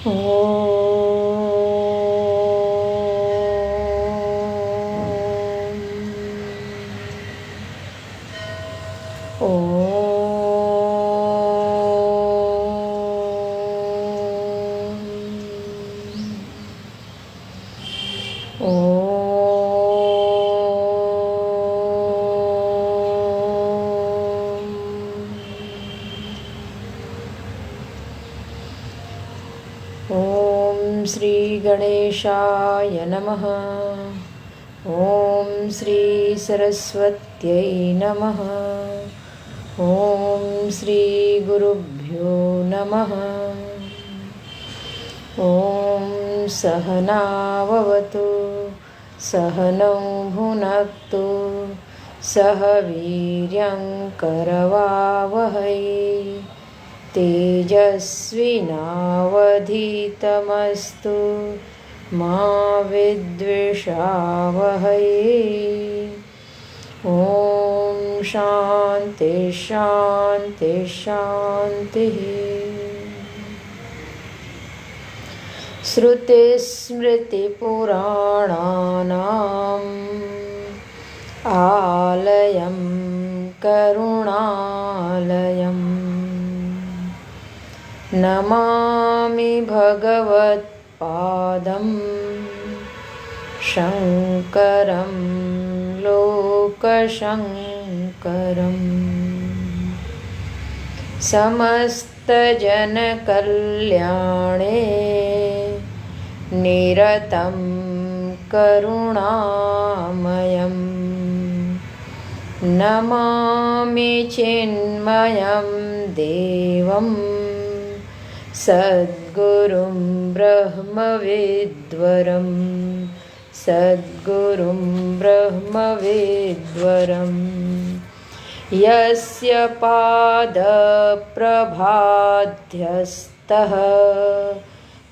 ॐ श्री गणेशाय नमः। ॐ श्री सरस्वत्यै नमः। ॐ श्री गुरुभ्यो नमः। ॐ सहनाववतु सहनौ भुनक्तु सह वीर्यं करवावहै तेजस्विनावधीतमस्तु मा विद्विषावहै। ॐ शान्ति शान्ति शान्तिः। श्रुतिस्मृतिपुराणानाम् आलयं करुणालयम् नमामि भगवत्पादं शङ्करं लोकशङ्करम्। समस्तजनकल्याणे निरतं करुणामयं नमामि चिन्मयं देवं सद्गुरुं ब्रह्मविद्वरं सद्गुरुं ब्रह्मविद्वरं यस्य पादप्रभाध्यस्तः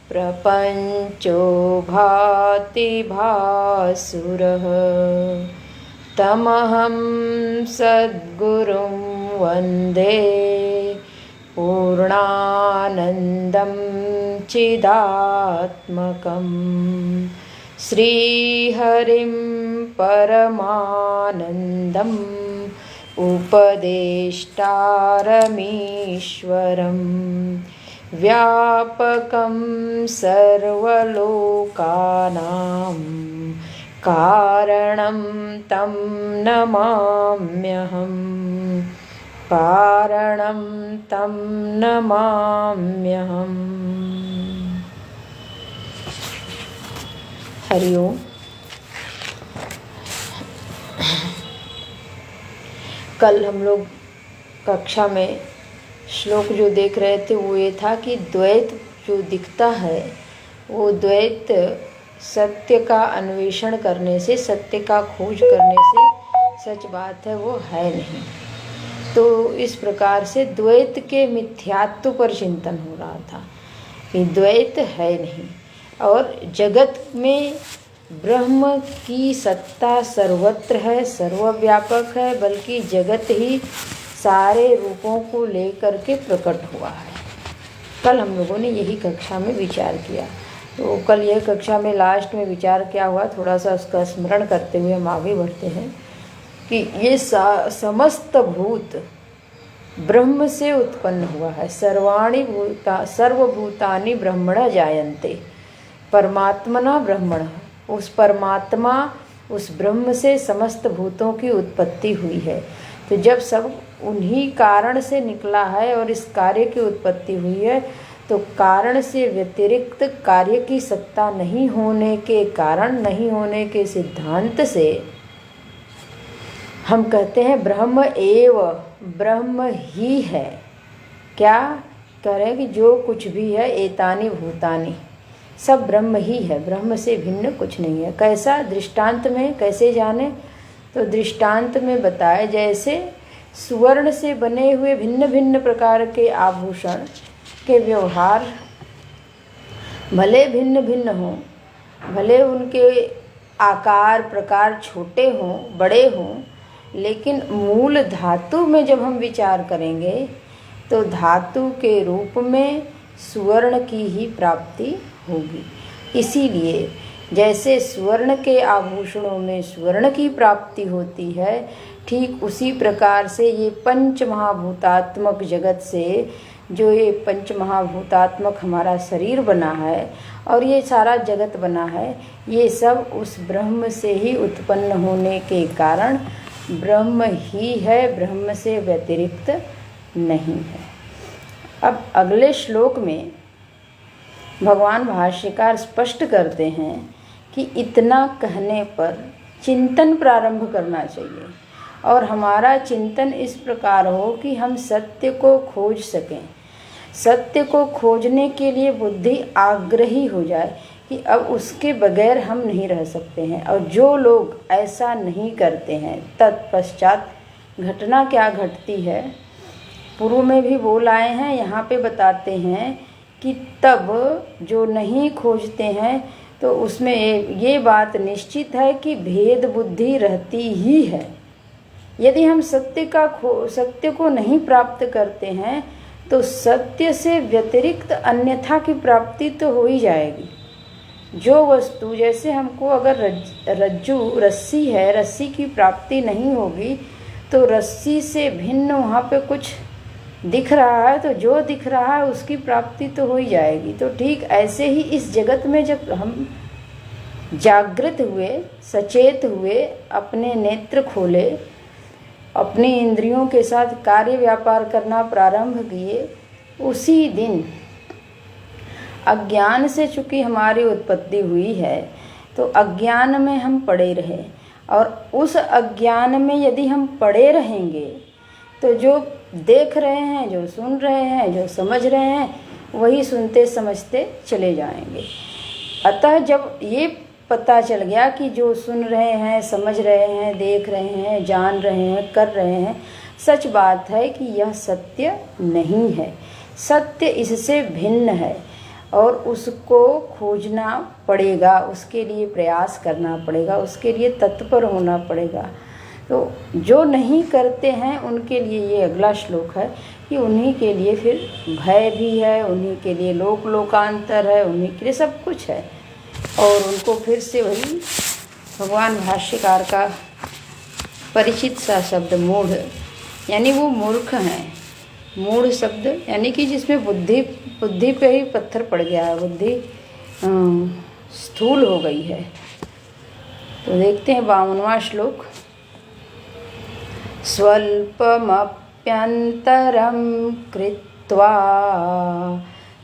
प्रपञ्चो भाति भासुरः तमहं सद्गुरुं वन्दे पूर्णानन्दं चिदात्मकं श्रीहरिं परमानन्दम् उपदेष्टारमीश्वरं व्यापकं सर्वलोकानां कारणं तं नमाम्यहम् कारणं तं नमाम्यहम्। हरि ओम। कल हम लोग कक्षा में श्लोक जो देख रहे थे वो ये था कि द्वैत जो दिखता है वो द्वैत सत्य का अन्वेषण करने से, सत्य का खोज करने से सच बात है वो है नहीं। तो इस प्रकार से द्वैत के मिथ्यात्व पर चिंतन हो रहा था कि द्वैत है नहीं और जगत में ब्रह्म की सत्ता सर्वत्र है, सर्वव्यापक है, बल्कि जगत ही सारे रूपों को लेकर के प्रकट हुआ है। कल हम लोगों ने यही कक्षा में विचार किया। तो कल यह कक्षा में लास्ट में विचार क्या हुआ, थोड़ा सा उसका स्मरण करते हुए हम आगे बढ़ते हैं कि ये समस्त भूत ब्रह्म से उत्पन्न हुआ है। सर्वभूतानि ब्रह्मणा जायन्ते, परमात्मना ब्रह्मणः। उस परमात्मा, उस ब्रह्म से समस्त भूतों की उत्पत्ति हुई है। तो जब सब उन्हीं कारण से निकला है और इस कार्य की उत्पत्ति हुई है, तो कारण से व्यतिरिक्त कार्य की सत्ता नहीं होने के कारण, नहीं होने के सिद्धांत से हम कहते हैं ब्रह्म एव, ब्रह्म ही है। क्या करें कि जो कुछ भी है एतानि भूतानि, सब ब्रह्म ही है, ब्रह्म से भिन्न कुछ नहीं है। कैसा? दृष्टांत में कैसे जाने? तो दृष्टांत में बताए, जैसे सुवर्ण से बने हुए भिन्न भिन्न प्रकार के आभूषण के व्यवहार भले भिन्न भिन्न हों, भले उनके आकार प्रकार छोटे हों बड़े हों, लेकिन मूल धातु में जब हम विचार करेंगे तो धातु के रूप में सुवर्ण की ही प्राप्ति होगी। इसीलिए जैसे स्वर्ण के आभूषणों में स्वर्ण की प्राप्ति होती है, ठीक उसी प्रकार से ये पंच महाभूतात्मक जगत से, जो ये पंच महाभूतात्मक हमारा शरीर बना है और ये सारा जगत बना है, ये सब उस ब्रह्म से ही उत्पन्न होने के कारण ब्रह्म ही है, ब्रह्म से व्यतिरिक्त नहीं है। अब अगले श्लोक में भगवान भाष्यकार स्पष्ट करते हैं कि इतना कहने पर चिंतन प्रारंभ करना चाहिए और हमारा चिंतन इस प्रकार हो कि हम सत्य को खोज सकें। सत्य को खोजने के लिए बुद्धि आग्रही हो जाए कि अब उसके बगैर हम नहीं रह सकते हैं। और जो लोग ऐसा नहीं करते हैं, तत्पश्चात घटना क्या घटती है, पूर्व में भी बोल आए हैं, यहाँ पे बताते हैं कि तब जो नहीं खोजते हैं तो उसमें ये बात निश्चित है कि भेद बुद्धि रहती ही है। यदि हम सत्य को नहीं प्राप्त करते हैं तो सत्य से व्यतिरिक्त अन्यथा की प्राप्ति तो हो ही जाएगी। जो वस्तु, जैसे हमको अगर रस्सी है, रस्सी की प्राप्ति नहीं होगी तो रस्सी से भिन्न वहाँ पे कुछ दिख रहा है, तो जो दिख रहा है उसकी प्राप्ति तो हो ही जाएगी। तो ठीक ऐसे ही इस जगत में जब हम जागृत हुए, सचेत हुए, अपने नेत्र खोले, अपनी इंद्रियों के साथ कार्य व्यापार करना प्रारंभ किए, उसी दिन अज्ञान से चूँकि हमारी उत्पत्ति हुई है तो अज्ञान में हम पड़े रहे, और उस अज्ञान में यदि हम पड़े रहेंगे तो जो देख रहे हैं, जो सुन रहे हैं, जो समझ रहे हैं, वही सुनते समझते चले जाएंगे। अतः जब ये पता चल गया कि जो सुन रहे हैं, समझ रहे हैं, देख रहे हैं, जान रहे हैं, कर रहे हैं, सच बात है कि यह सत्य नहीं है, सत्य इससे भिन्न है और उसको खोजना पड़ेगा, उसके लिए प्रयास करना पड़ेगा, उसके लिए तत्पर होना पड़ेगा। तो जो नहीं करते हैं उनके लिए ये अगला श्लोक है कि उन्हीं के लिए फिर भय भी है, उन्हीं के लिए लोकांतर है, उन्हीं के लिए सब कुछ है। और उनको फिर से वही भगवान भाष्यकार का परिचित सा शब्द मूढ़, यानी वो मूर्ख हैं। मूढ़ शब्द यानी कि जिसमें बुद्धि पे ही पत्थर पड़ गया है, बुद्धि स्थूल हो गई है। तो देखते हैं 52वां श्लोक। स्वल्पमप्यन्तरं कृत्वा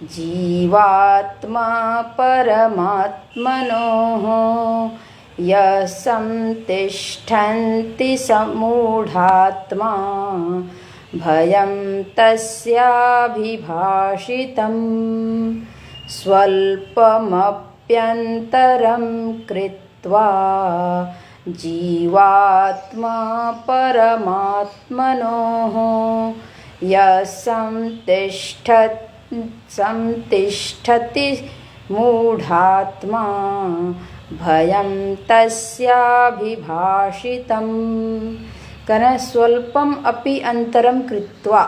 जीवात्मा परमात्मनोः यः संतिष्ठन्ति समूढात्मा भयं तस्याभिभाषितम्। स्वल्पमप्यन्तरं कृत्वा जीवात्मा परमात्मनोः यः संतिष्ठति मूढात्मा भयं तस्याभिभाषितम्। करें स्वल्पम अपि अंतरम कृत्वा,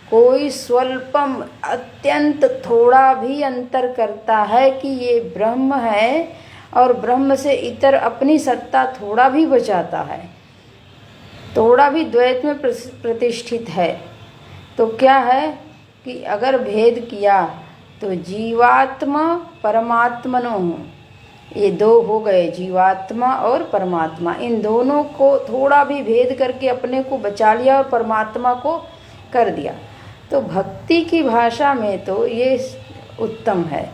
कोई स्वल्पम अत्यंत थोड़ा भी अंतर करता है कि ये ब्रह्म है और ब्रह्म से इतर अपनी सत्ता थोड़ा भी बचाता है, थोड़ा भी द्वैत में प्रतिष्ठित है, तो क्या है कि अगर भेद किया तो जीवात्मा परमात्मनो, ये दो हो गए, जीवात्मा और परमात्मा, इन दोनों को थोड़ा भी भेद करके अपने को बचा लिया और परमात्मा को कर दिया। तो भक्ति की भाषा में तो ये उत्तम है,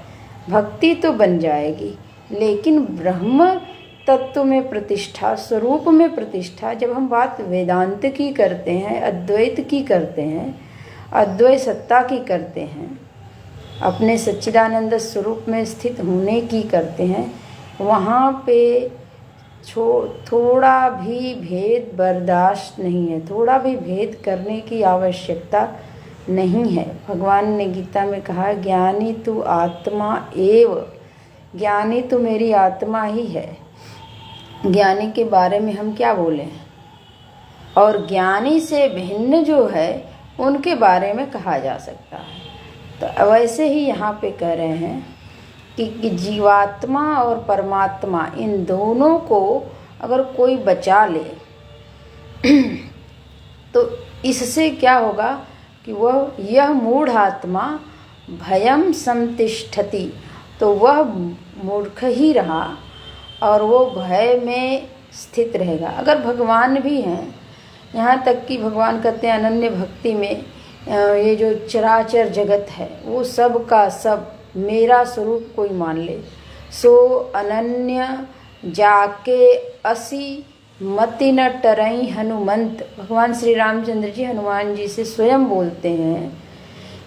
भक्ति तो बन जाएगी, लेकिन ब्रह्म तत्व में प्रतिष्ठा, स्वरूप में प्रतिष्ठा, जब हम बात वेदांत की करते हैं, अद्वैत की करते हैं, अद्वैत सत्ता की करते हैं, अपने सच्चिदानंद स्वरूप में स्थित होने की करते हैं, वहाँ पे थोड़ा भी भेद बर्दाश्त नहीं है, थोड़ा भी भेद करने की आवश्यकता नहीं है। भगवान ने गीता में कहा, ज्ञानी तु आत्मा एव, ज्ञानी तो मेरी आत्मा ही है। ज्ञानी के बारे में हम क्या बोलें, और ज्ञानी से भिन्न जो है उनके बारे में कहा जा सकता है। तो वैसे ही यहाँ पे कह रहे हैं कि जीवात्मा और परमात्मा इन दोनों को अगर कोई बचा ले तो इससे क्या होगा कि वह यह मूढ़ आत्मा भयम संतिष्ठति, तो वह मूर्ख ही रहा और वो भय में स्थित रहेगा। अगर भगवान भी हैं, यहाँ तक कि भगवान कहते हैं अनन्य भक्ति में ये जो चराचर जगत है वो सब का सब मेरा स्वरूप कोई मान ले, सो अनन्य जाके असी मति न टरई हनुमंत। भगवान श्री रामचंद्र जी हनुमान जी से स्वयं बोलते हैं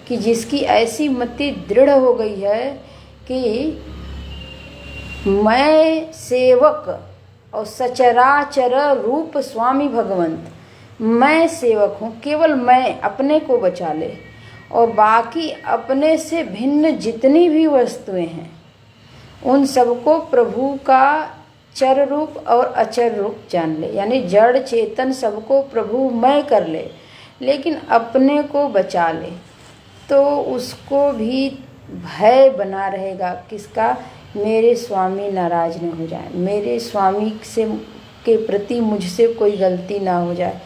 कि जिसकी ऐसी मति दृढ़ हो गई है कि मैं सेवक और सचराचर रूप स्वामी भगवंत, मैं सेवक हूँ, केवल मैं अपने को बचा ले और बाकी अपने से भिन्न जितनी भी वस्तुएं हैं उन सबको प्रभु का चर रूप और अचर रूप जान ले। यानी जड़ चेतन सबको प्रभु मैं कर ले, लेकिन अपने को बचा ले तो उसको भी भय बना रहेगा। किसका? मेरे स्वामी नाराज न हो जाए, मेरे स्वामी से के प्रति मुझसे कोई गलती ना हो जाए,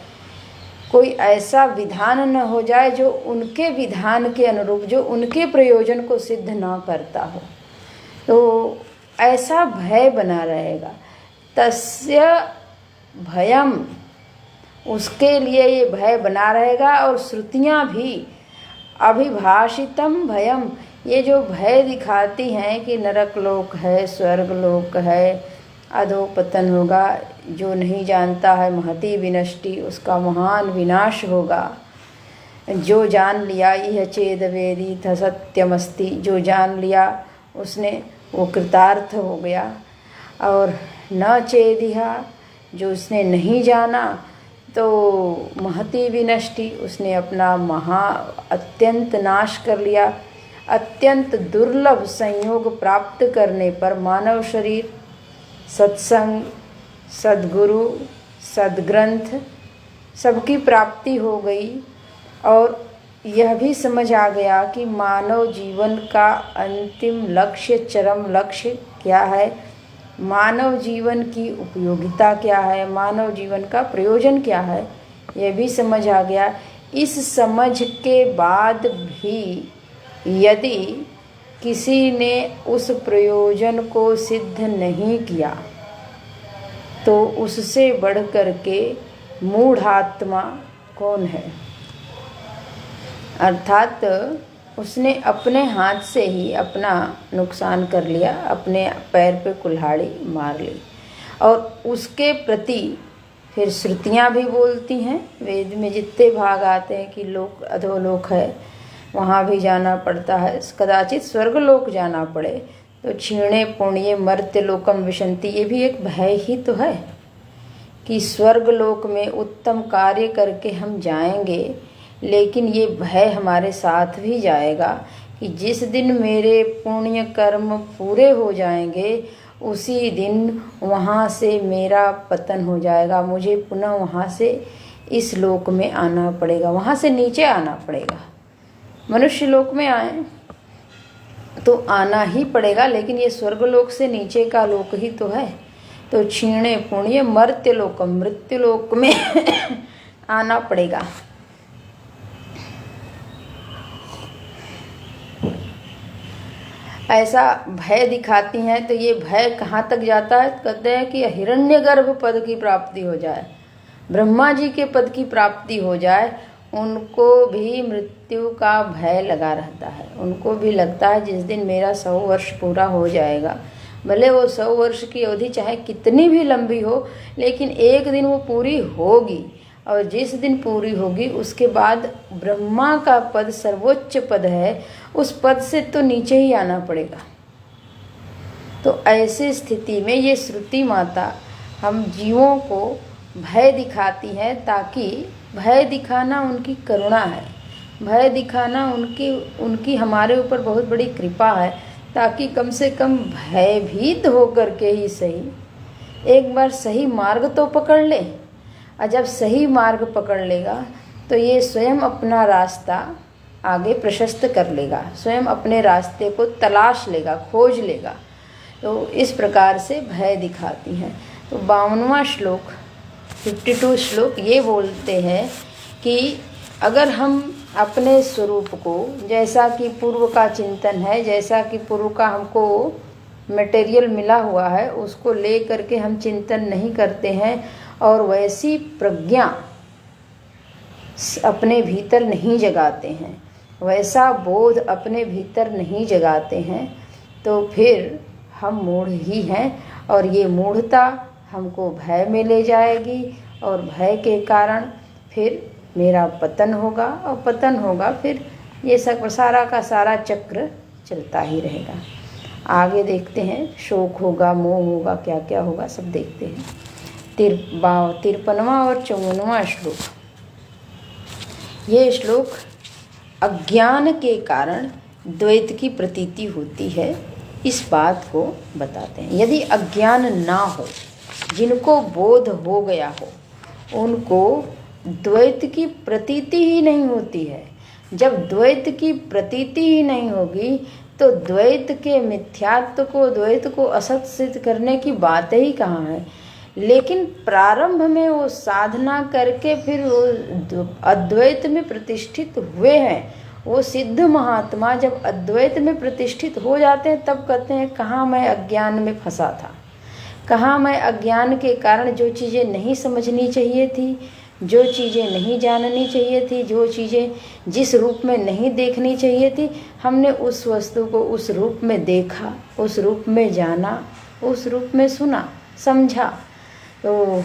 कोई ऐसा विधान न हो जाए जो उनके विधान के अनुरूप, जो उनके प्रयोजन को सिद्ध ना करता हो। तो ऐसा भय बना रहेगा। तस्य भयम, उसके लिए ये भय बना रहेगा। और श्रुतियाँ भी अभिभाषितम भयम, ये जो भय दिखाती हैं कि नरक लोक है, स्वर्ग लोक है, अधोपतन होगा, जो नहीं जानता है महती विनष्टि, उसका महान विनाश होगा। जो जान लिया यह चेद वेदी था सत्यमस्ति, जो जान लिया उसने वो कृतार्थ हो गया। और न चेदिहा, जो उसने नहीं जाना तो महती विनष्टि, उसने अपना अत्यंत नाश कर लिया। अत्यंत दुर्लभ संयोग प्राप्त करने पर मानव शरीर, सत्संग, सद्गुरु, सद्ग्रंथ सबकी प्राप्ति हो गई। और यह भी समझ आ गया कि मानव जीवन का अंतिम लक्ष्य, चरम लक्ष्य क्या है, मानव जीवन की उपयोगिता क्या है, मानव जीवन का प्रयोजन क्या है, यह भी समझ आ गया। इस समझ के बाद भी यदि किसी ने उस प्रयोजन को सिद्ध नहीं किया तो उससे बढ़कर के मूढ़ात्मा कौन है? अर्थात उसने अपने हाथ से ही अपना नुकसान कर लिया, अपने पैर पे कुल्हाड़ी मार ली। और उसके प्रति फिर श्रुतियाँ भी बोलती हैं, वेद में जितने भाग आते हैं कि लोक अधोलोक है, वहाँ भी जाना पड़ता है, कदाचित स्वर्गलोक जाना पड़े तो क्षीणे पुण्य मर्त्य लोकम विशंति, ये भी एक भय ही तो है कि स्वर्गलोक में उत्तम कार्य करके हम जाएंगे, लेकिन ये भय हमारे साथ भी जाएगा कि जिस दिन मेरे पुण्य कर्म पूरे हो जाएंगे उसी दिन वहाँ से मेरा पतन हो जाएगा, मुझे पुनः वहाँ से इस लोक में आना पड़ेगा, वहाँ से नीचे आना पड़ेगा। मनुष्य लोक में आए तो आना ही पड़ेगा, लेकिन ये स्वर्गलोक से नीचे का लोक ही तो है। तो क्षीणे पुण्य मर्त्य लोकम, मृत्यु लोक में आना पड़ेगा। ऐसा भय दिखाती हैं। तो ये भय कहाँ तक जाता है? कहते हैं कि हिरण्यगर्भ पद की प्राप्ति हो जाए, ब्रह्मा जी के पद की प्राप्ति हो जाए, उनको भी मृत्यु का भय लगा रहता है। उनको भी लगता है जिस दिन मेरा 100 वर्ष पूरा हो जाएगा, भले वो 100 वर्ष की अवधि चाहे कितनी भी लंबी हो, लेकिन एक दिन वो पूरी होगी। और जिस दिन पूरी होगी उसके बाद ब्रह्मा का पद सर्वोच्च पद है, उस पद से तो नीचे ही आना पड़ेगा। तो ऐसी स्थिति में ये श्रुति माता हम जीवों को भय दिखाती है, ताकि भय दिखाना उनकी करुणा है, भय दिखाना उनकी हमारे ऊपर बहुत बड़ी कृपा है, ताकि कम से कम भयभीत होकर के ही सही एक बार सही मार्ग तो पकड़ ले। और जब सही मार्ग पकड़ लेगा तो ये स्वयं अपना रास्ता आगे प्रशस्त कर लेगा, स्वयं अपने रास्ते को तलाश लेगा, खोज लेगा। तो इस प्रकार से भय दिखाती हैं। तो 52वां श्लोक 52 श्लोक ये बोलते हैं कि अगर हम अपने स्वरूप को, जैसा कि पूर्व का चिंतन है, जैसा कि पूर्व का हमको मटेरियल मिला हुआ है, उसको ले करके हम चिंतन नहीं करते हैं और वैसी प्रज्ञा अपने भीतर नहीं जगाते हैं, वैसा बोध अपने भीतर नहीं जगाते हैं, तो फिर हम मूढ़ ही हैं। और ये मूढ़ता हमको भय में ले जाएगी और भय के कारण फिर मेरा पतन होगा, और पतन होगा फिर ये सब सारा का सारा चक्र चलता ही रहेगा। आगे देखते हैं, शोक होगा, मोह होगा, क्या क्या होगा सब देखते हैं। 53वां और 54वां श्लोक। ये श्लोक अज्ञान के कारण द्वैत की प्रतीति होती है, इस बात को बताते हैं। यदि अज्ञान ना हो, जिनको बोध हो गया हो, उनको द्वैत की प्रतीति ही नहीं होती है। जब द्वैत की प्रतीति ही नहीं होगी तो द्वैत के मिथ्यात्व को, द्वैत को असत सिद्ध करने की बात ही कहाँ है। लेकिन प्रारंभ में वो साधना करके फिर वो अद्वैत में प्रतिष्ठित हुए हैं। वो सिद्ध महात्मा जब अद्वैत में प्रतिष्ठित हो जाते हैं तब कहते हैं कहाँ मैं अज्ञान में फंसा था, कहाँ मैं अज्ञान के कारण जो चीज़ें नहीं समझनी चाहिए थी, जो चीज़ें नहीं जाननी चाहिए थी, जो चीज़ें जिस रूप में नहीं देखनी चाहिए थी, हमने उस वस्तु को उस रूप में देखा, उस रूप में जाना, उस रूप में सुना, समझा। तो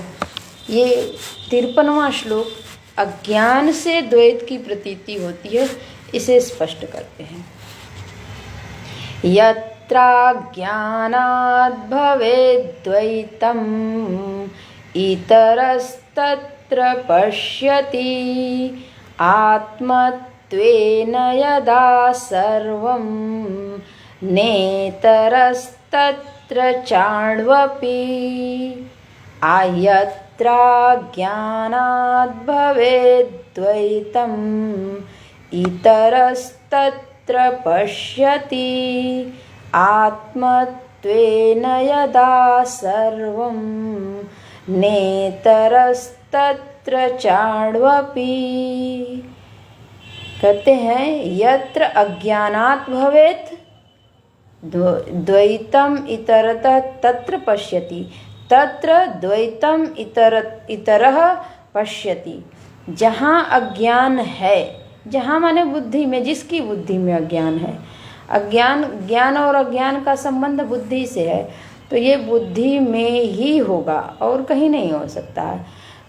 ये 53वां श्लोक अज्ञान से द्वैत की प्रतीति होती है, इसे स्पष्ट करते हैं। यत्राज्ञानाद् भवेद्द्वैतम् इतरस्तत्र पश्यति आत्मत्वेन यदा सर्वं नेतरस्तत्र चाण्वपि। यत्राज्ञानाद् भवेद्द्वैतम् इतरस्तत्र पश्यति आत्मत्वेन यदा सर्वं नेतरस्तत्र चाण्वपि। कहते हैं यत्र अज्ञानात् भवेत् द्वैतम इतरतः तत्र पश्यति, तत्र द्वैतम इतरः पश्यति। जहाँ अज्ञान है, जहाँ माने बुद्धि में, जिसकी बुद्धि में अज्ञान है, ज्ञान और अज्ञान का संबंध बुद्धि से है, तो ये बुद्धि में ही होगा और कहीं नहीं हो सकता है।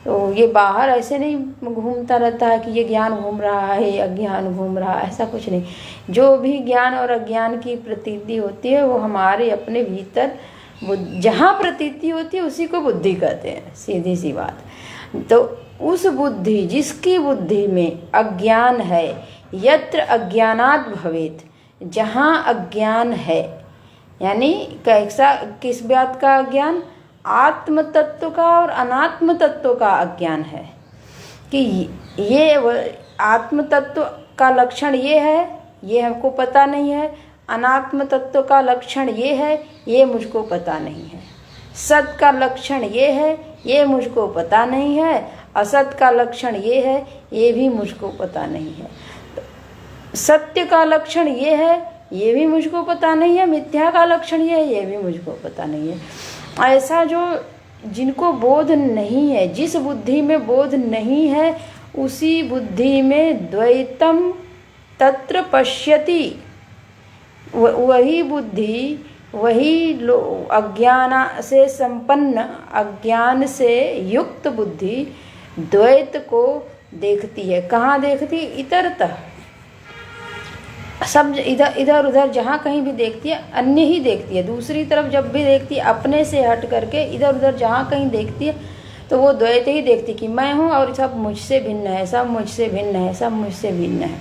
तो ये बाहर ऐसे नहीं घूमता रहता है कि ये ज्ञान घूम रहा है, अज्ञान घूम रहा है, ऐसा कुछ नहीं। जो भी ज्ञान और अज्ञान की प्रतीति होती है वो हमारे अपने भीतर जहाँ प्रतीति होती है उसी को बुद्धि कहते हैं, सीधी सी बात। तो उस बुद्धि, जिसकी बुद्धि में अज्ञान है, यत्र अज्ञानात् भवेत्, जहाँ अज्ञान है, यानी कैसा, किस बात का अज्ञान? आत्म तत्व का और अनात्म तत्व का अज्ञान है कि ये आत्म तत्व का लक्षण ये है, ये हमको पता नहीं है, अनात्म तत्व का लक्षण ये है, ये मुझको पता नहीं है, सत का लक्षण ये है, ये मुझको पता नहीं है, असत का लक्षण ये है, ये भी मुझको पता नहीं है, सत्य का लक्षण ये है, ये भी मुझको पता नहीं है, मिथ्या का लक्षण ये है, ये भी मुझको पता नहीं है। ऐसा जो जिनको बोध नहीं है, जिस बुद्धि में बोध नहीं है, उसी बुद्धि में द्वैतम तत्र पश्यति। वही बुद्धि, वही अज्ञान से संपन्न, अज्ञान से युक्त बुद्धि द्वैत को देखती है। कहाँ देखती? इतरतः, सब इधर उधर जहाँ कहीं भी देखती है, अन्य ही देखती है। दूसरी तरफ जब भी देखती है, अपने से हट करके इधर उधर जहाँ कहीं देखती है, तो वो द्वैत ही देखती कि मैं हूँ और सब मुझसे भिन्न है, सब मुझसे भिन्न है, सब मुझसे भिन्न है,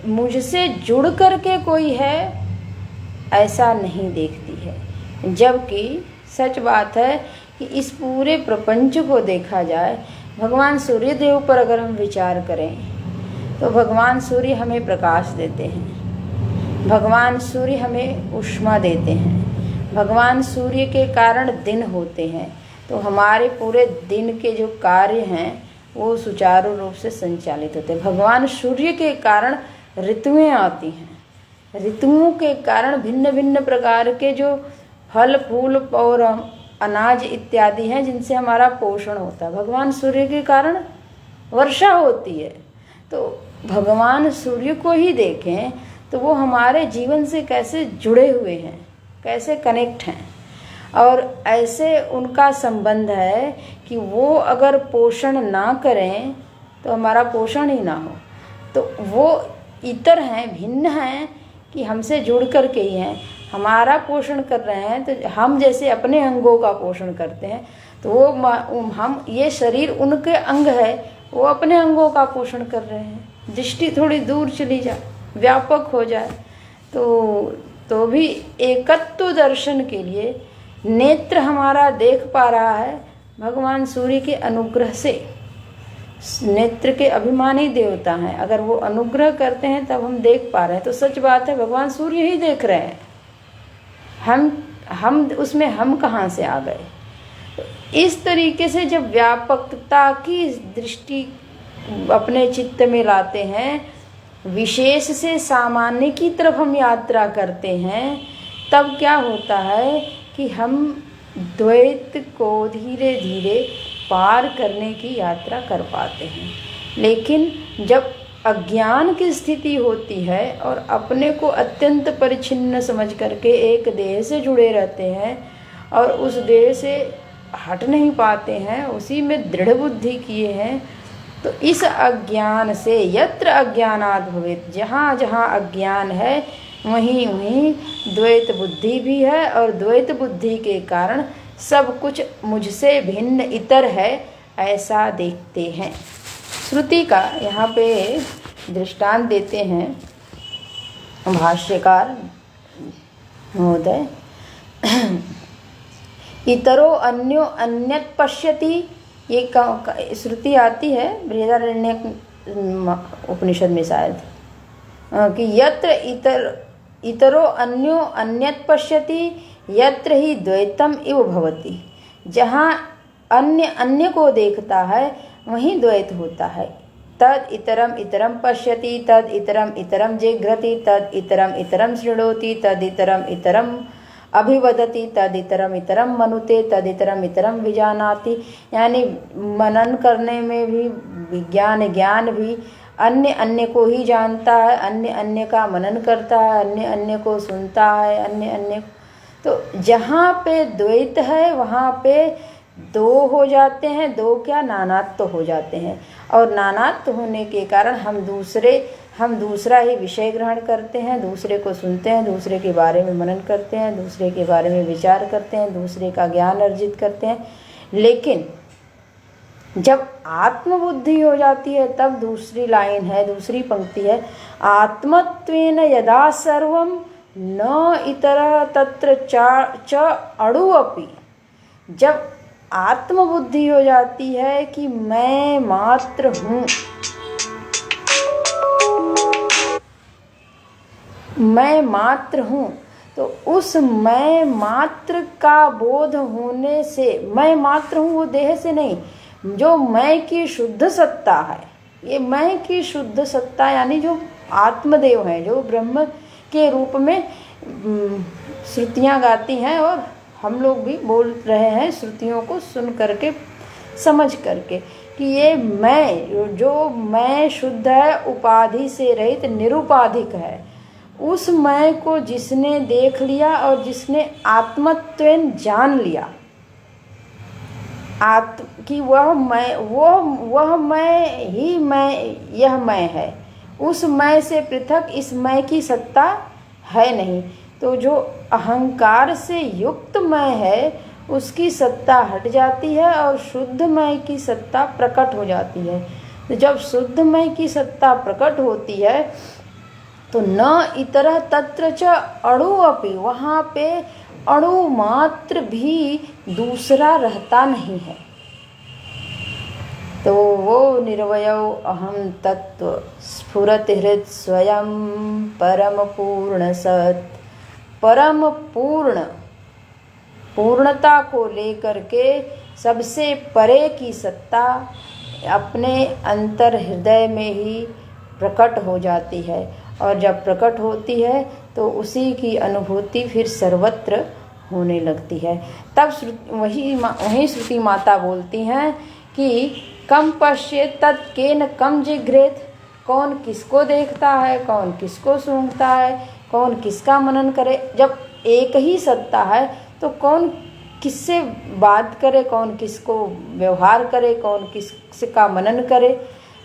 मुझसे जुड़ करके कोई है, ऐसा नहीं देखती है। जबकि सच बात है कि इस पूरे प्रपंच को देखा जाए, भगवान सूर्यदेव पर अगर हम विचार करें तो भगवान सूर्य हमें प्रकाश देते हैं, भगवान सूर्य हमें ऊष्मा देते हैं, भगवान सूर्य के कारण दिन होते हैं। तो हमारे पूरे दिन के जो कार्य हैं वो सुचारू रूप से संचालित होते हैं। भगवान सूर्य के कारण ऋतुएं आती हैं, ऋतुओं के कारण भिन्न भिन्न प्रकार के जो फल फूल और अनाज इत्यादि हैं जिनसे हमारा पोषण होता है। भगवान सूर्य के कारण वर्षा होती है। तो भगवान सूर्य को ही देखें तो वो हमारे जीवन से कैसे जुड़े हुए हैं, कैसे कनेक्ट हैं, और ऐसे उनका संबंध है कि वो अगर पोषण ना करें तो हमारा पोषण ही ना हो। तो वो इतर हैं, भिन्न हैं कि हमसे जुड़ कर के ही हैं, हमारा पोषण कर रहे हैं। तो हम जैसे अपने अंगों का पोषण करते हैं तो वो हम ये शरीर उनके अंग है, वो अपने अंगों का पोषण कर रहे हैं। दृष्टि थोड़ी दूर चली जाए, व्यापक हो जाए तो भी एकत्व दर्शन के लिए नेत्र हमारा देख पा रहा है भगवान सूर्य के अनुग्रह से। नेत्र के अभिमानी देवता हैं, अगर वो अनुग्रह करते हैं तब हम देख पा रहे हैं। तो सच बात है, भगवान सूर्य ही देख रहे हैं, हम उसमें हम कहाँ से आ गए। तो इस तरीके से जब व्यापकता की दृष्टि अपने चित्त में लाते हैं, विशेष से सामान्य की तरफ हम यात्रा करते हैं, तब क्या होता है कि हम द्वैत को धीरे धीरे पार करने की यात्रा कर पाते हैं। लेकिन जब अज्ञान की स्थिति होती है और अपने को अत्यंत परिच्छिन्न समझ करके एक देह से जुड़े रहते हैं और उस देह से हट नहीं पाते हैं, उसी में दृढ़ बुद्धि किए हैं, तो इस अज्ञान से यत्र अज्ञानाद् भवेत्, जहाँ जहाँ अज्ञान है वहीं वहीं द्वैत बुद्धि भी है, और द्वैत बुद्धि के कारण सब कुछ मुझसे भिन्न इतर है ऐसा देखते हैं। श्रुति का यहाँ पे दृष्टांत देते हैं भाष्यकार महोदय। इतरो अन्यो अन्यत् पश्यति, ये श्रुति आती है बृहदारण्यक उपनिषद में शायद, कि यत्र इतरो अन्यो अन्यत् पश्यति यत्र ही द्वैतम इव भवति, जहाँ अन्य अन्य को देखता है वहीं द्वैत होता है। तद इतरम इतरम पश्यति तद इतरम इतरम जिघ्रति तद इतरम इतरम शृणोति तद इतरम इतरम अभिवदति तद इतरम इतरम मनुते तद इतरम इतरम विजानाति। यानी मनन करने में भी विज्ञान ज्ञान भी अन्य अन्य को ही जानता है, अन्य अन्य का मनन करता है, अन्य अन्य को सुनता है, अन्य अन्य। तो जहाँ पे द्वैत है वहाँ पे दो हो जाते हैं, दो क्या नानात्व हो जाते हैं, और नानात्व होने के कारण हम दूसरा ही विषय ग्रहण करते हैं, दूसरे को सुनते हैं, दूसरे के बारे में मनन करते हैं, दूसरे के बारे में विचार करते हैं, दूसरे का ज्ञान अर्जित करते हैं। लेकिन जब आत्मबुद्धि हो जाती है तब दूसरी लाइन है, दूसरी पंक्ति है, आत्मत्वेन यदा सर्वम न इतरः तत्र च अणु अपि। जब आत्मबुद्धि हो जाती है कि मैं मात्र हूँ, मैं मात्र हूँ, तो उस मैं मात्र का बोध होने से, मैं मात्र हूँ वो देह से नहीं, जो मैं की शुद्ध सत्ता है, ये मैं की शुद्ध सत्ता यानी जो आत्मदेव है, जो ब्रह्म के रूप में श्रुतियाँ गाती हैं और हम लोग भी बोल रहे हैं श्रुतियों को सुन करके समझ करके कि ये मैं, जो मैं शुद्ध है, उपाधि से रहित निरुपाधिक है, उस मैं को जिसने देख लिया और जिसने आत्मत्वेन जान लिया कि वह मैं ही मैं, यह मैं है, उस मैं से पृथक इस मैं की सत्ता है नहीं। तो जो अहंकार से युक्त मैं है उसकी सत्ता हट जाती है और शुद्ध मैं की सत्ता प्रकट हो जाती है। तो जब शुद्ध मैं की सत्ता प्रकट होती है तो न इतरः तत्र च अणु अपि, वहाँ पे अणु मात्र भी दूसरा रहता नहीं है। तो वो निर्वयो अहम तत्व स्फुरत हृदय स्वयं परम पूर्ण सत। परम पूर्ण, पूर्णता को लेकर के सबसे परे की सत्ता अपने अंतर हृदय में ही प्रकट हो जाती है, और जब प्रकट होती है तो उसी की अनुभूति फिर सर्वत्र होने लगती है। तब वही श्रुति माता बोलती हैं कि कम पश्येत तत् केन कम जिघ्रेत। कौन किसको देखता है, कौन किसको सूंघता है, कौन किसका मनन करे। जब एक ही सत्ता है तो कौन किससे बात करे, कौन किसको व्यवहार करे, कौन किसका मनन करे।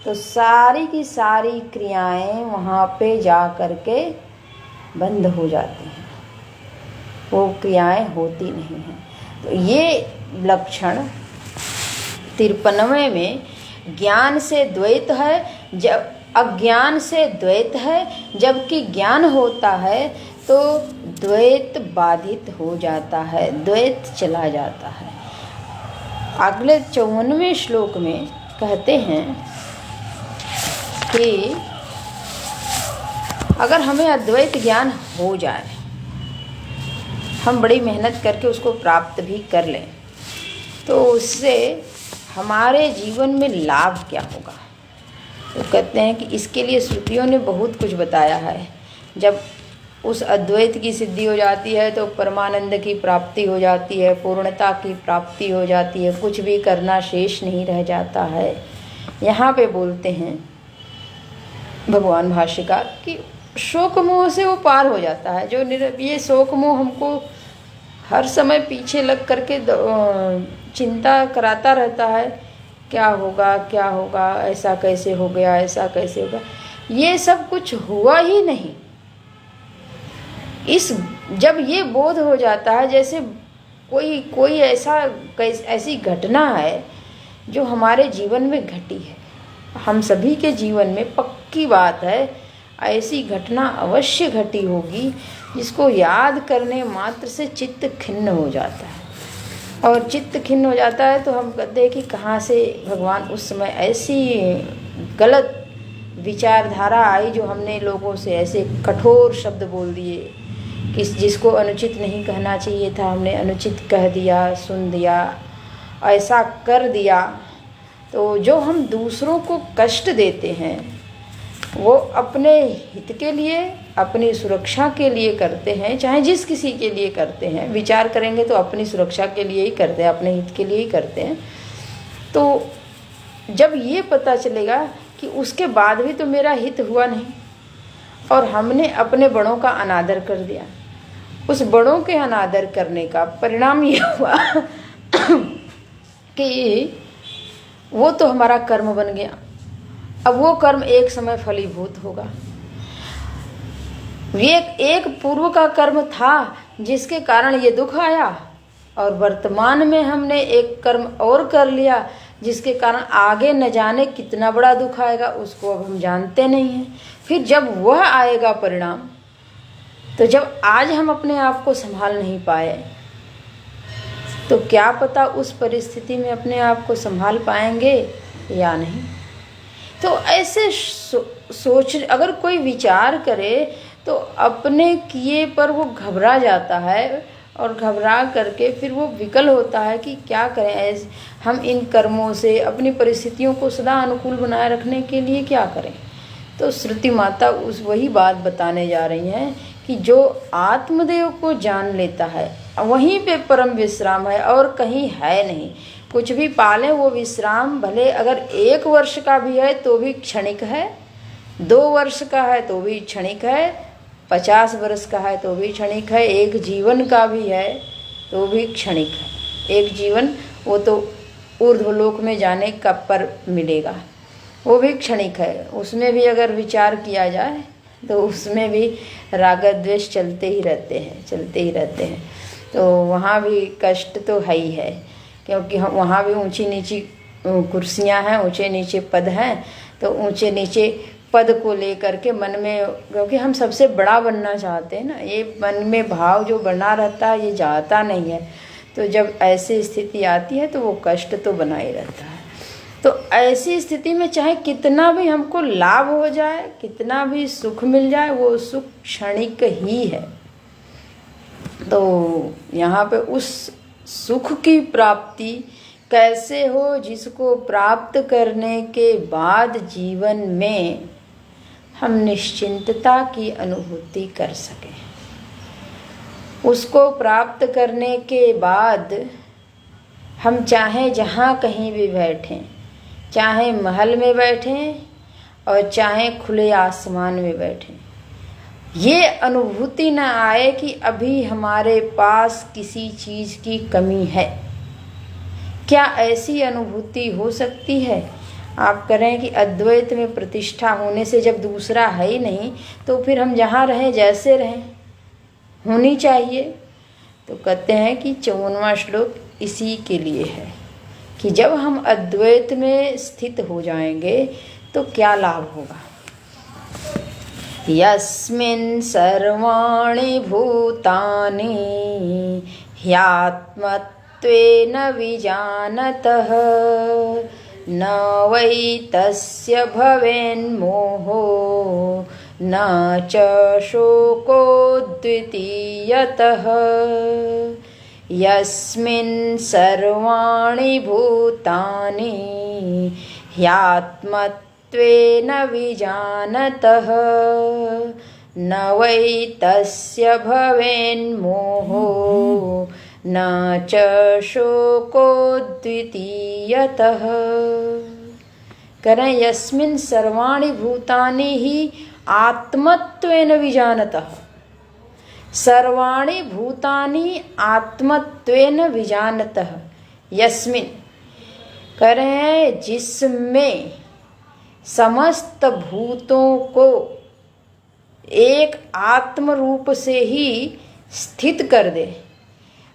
तो सारी की सारी क्रियाएं वहाँ पे जा कर के बंद हो जाती हैं, वो क्रियाएं होती नहीं हैं। तो ये लक्षण 53वें में ज्ञान से द्वैत है, जब अज्ञान से द्वैत है, जबकि ज्ञान होता है तो द्वैत बाधित हो जाता है, द्वैत चला जाता है। अगले 54वें श्लोक में कहते हैं कि अगर हमें अद्वैत ज्ञान हो जाए, हम बड़ी मेहनत करके उसको प्राप्त भी कर लें, तो उससे हमारे जीवन में लाभ क्या होगा। तो कहते हैं कि इसके लिए श्रुतियों ने बहुत कुछ बताया है। जब उस अद्वैत की सिद्धि हो जाती है तो परमानंद की प्राप्ति हो जाती है, पूर्णता की प्राप्ति हो जाती है, कुछ भी करना शेष नहीं रह जाता है। यहाँ पे बोलते हैं भगवान भाष्यकार कि शोक मोह से वो पार हो जाता है। जो ये शोक मोह हमको हर समय पीछे लग करके चिंता कराता रहता है, क्या होगा क्या होगा, ऐसा कैसे हो गया, ऐसा कैसे होगा, ये सब कुछ हुआ ही नहीं। जब ये बोध हो जाता है जैसे कोई ऐसी घटना है जो हमारे जीवन में घटी है, हम सभी के जीवन में पक्की बात है ऐसी घटना अवश्य घटी होगी जिसको याद करने मात्र से चित्त खिन्न हो जाता है। और चित्त खिन्न हो जाता है तो हम कहते हैं कि कहाँ से भगवान उस समय ऐसी गलत विचारधारा आई जो हमने लोगों से ऐसे कठोर शब्द बोल दिए कि जिसको अनुचित नहीं कहना चाहिए था हमने अनुचित कह दिया, सुन दिया, ऐसा कर दिया। तो जो हम दूसरों को कष्ट देते हैं वो अपने हित के लिए, अपनी सुरक्षा के लिए करते हैं, चाहे जिस किसी के लिए करते हैं। विचार करेंगे तो अपनी सुरक्षा के लिए ही करते हैं, अपने हित के लिए ही करते हैं। तो जब ये पता चलेगा कि उसके बाद भी तो मेरा हित हुआ नहीं और हमने अपने बड़ों का अनादर कर दिया, उस बड़ों के अनादर करने का परिणाम ये हुआ कि वो तो हमारा कर्म बन गया। अब वो कर्म एक समय फलीभूत होगा। ये एक पूर्व का कर्म था जिसके कारण ये दुख आया, और वर्तमान में हमने एक कर्म और कर लिया जिसके कारण आगे न जाने कितना बड़ा दुख आएगा, उसको अब हम जानते नहीं हैं। फिर जब वह आएगा परिणाम, तो जब आज हम अपने आप को संभाल नहीं पाए तो क्या पता उस परिस्थिति में अपने आप को संभाल पाएंगे या नहीं। तो ऐसे सोच अगर कोई विचार करे तो अपने किए पर वो घबरा जाता है, और घबरा करके फिर वो विकल होता है कि क्या करें, हम इन कर्मों से अपनी परिस्थितियों को सदा अनुकूल बनाए रखने के लिए क्या करें। तो श्रुति माता वही बात बताने जा रही हैं कि जो आत्मदेव को जान लेता है वहीं पे परम विश्राम है और कहीं है नहीं। कुछ भी पाले वो विश्राम भले अगर 1 वर्ष का भी है तो भी क्षणिक है, 2 वर्ष का है तो भी क्षणिक है, 50 वर्ष का है तो भी क्षणिक है, 1 जीवन का भी है तो भी क्षणिक है। 1 जीवन वो तो ऊर्ध्वलोक में जाने का पर मिलेगा, वो भी क्षणिक है। उसमें भी अगर विचार किया जाए तो उसमें भी राग द्वेष चलते ही रहते हैं। तो वहाँ भी कष्ट तो है ही है, क्योंकि वहाँ भी ऊंची नीची कुर्सियाँ हैं, ऊंचे नीचे पद हैं। तो ऊंचे नीचे पद को लेकर के मन में, क्योंकि हम सबसे बड़ा बनना चाहते हैं ना, ये मन में भाव जो बना रहता है ये जाता नहीं है। तो जब ऐसी स्थिति आती है तो वो कष्ट तो बना ही रहता है। तो ऐसी स्थिति में चाहे कितना भी हमको लाभ हो जाए, कितना भी सुख मिल जाए, वो सुख क्षणिक ही है। तो यहाँ पे उस सुख की प्राप्ति कैसे हो जिसको प्राप्त करने के बाद जीवन में हम निश्चिंतता की अनुभूति कर सकें। उसको प्राप्त करने के बाद हम चाहे जहाँ कहीं भी बैठें, चाहे महल में बैठें और चाहे खुले आसमान में बैठें, ये अनुभूति न आए कि अभी हमारे पास किसी चीज़ की कमी है। क्या ऐसी अनुभूति हो सकती है? आप करें कि अद्वैत में प्रतिष्ठा होने से जब दूसरा है ही नहीं, तो फिर हम जहाँ रहें जैसे रहें, होनी चाहिए। तो कहते हैं कि 54वां श्लोक इसी के लिए है कि जब हम अद्वैत में स्थित हो जाएंगे तो क्या लाभ होगा। यस्मिन् सर्वाणि भूतानि ह्यात्मत्वेन विजानतः न वै तस्य भवेन्मोहो न च शोको द्वितीयतः। यस्मिन् सर्वाणि भूतानि ह्यात्मत्वेन विजानतः न वै तस्य भवेन्मोहो न च शोको द्वितीयतः। करें यस्मिन् सर्वाणि भूतानि ही आत्मत्वेन विजानतः। सर्वाणि भूतानि आत्मत्वेन विजानतः। यस्मिन् करें जिसमें समस्त भूतों को एक आत्म रूप से ही स्थित कर दे,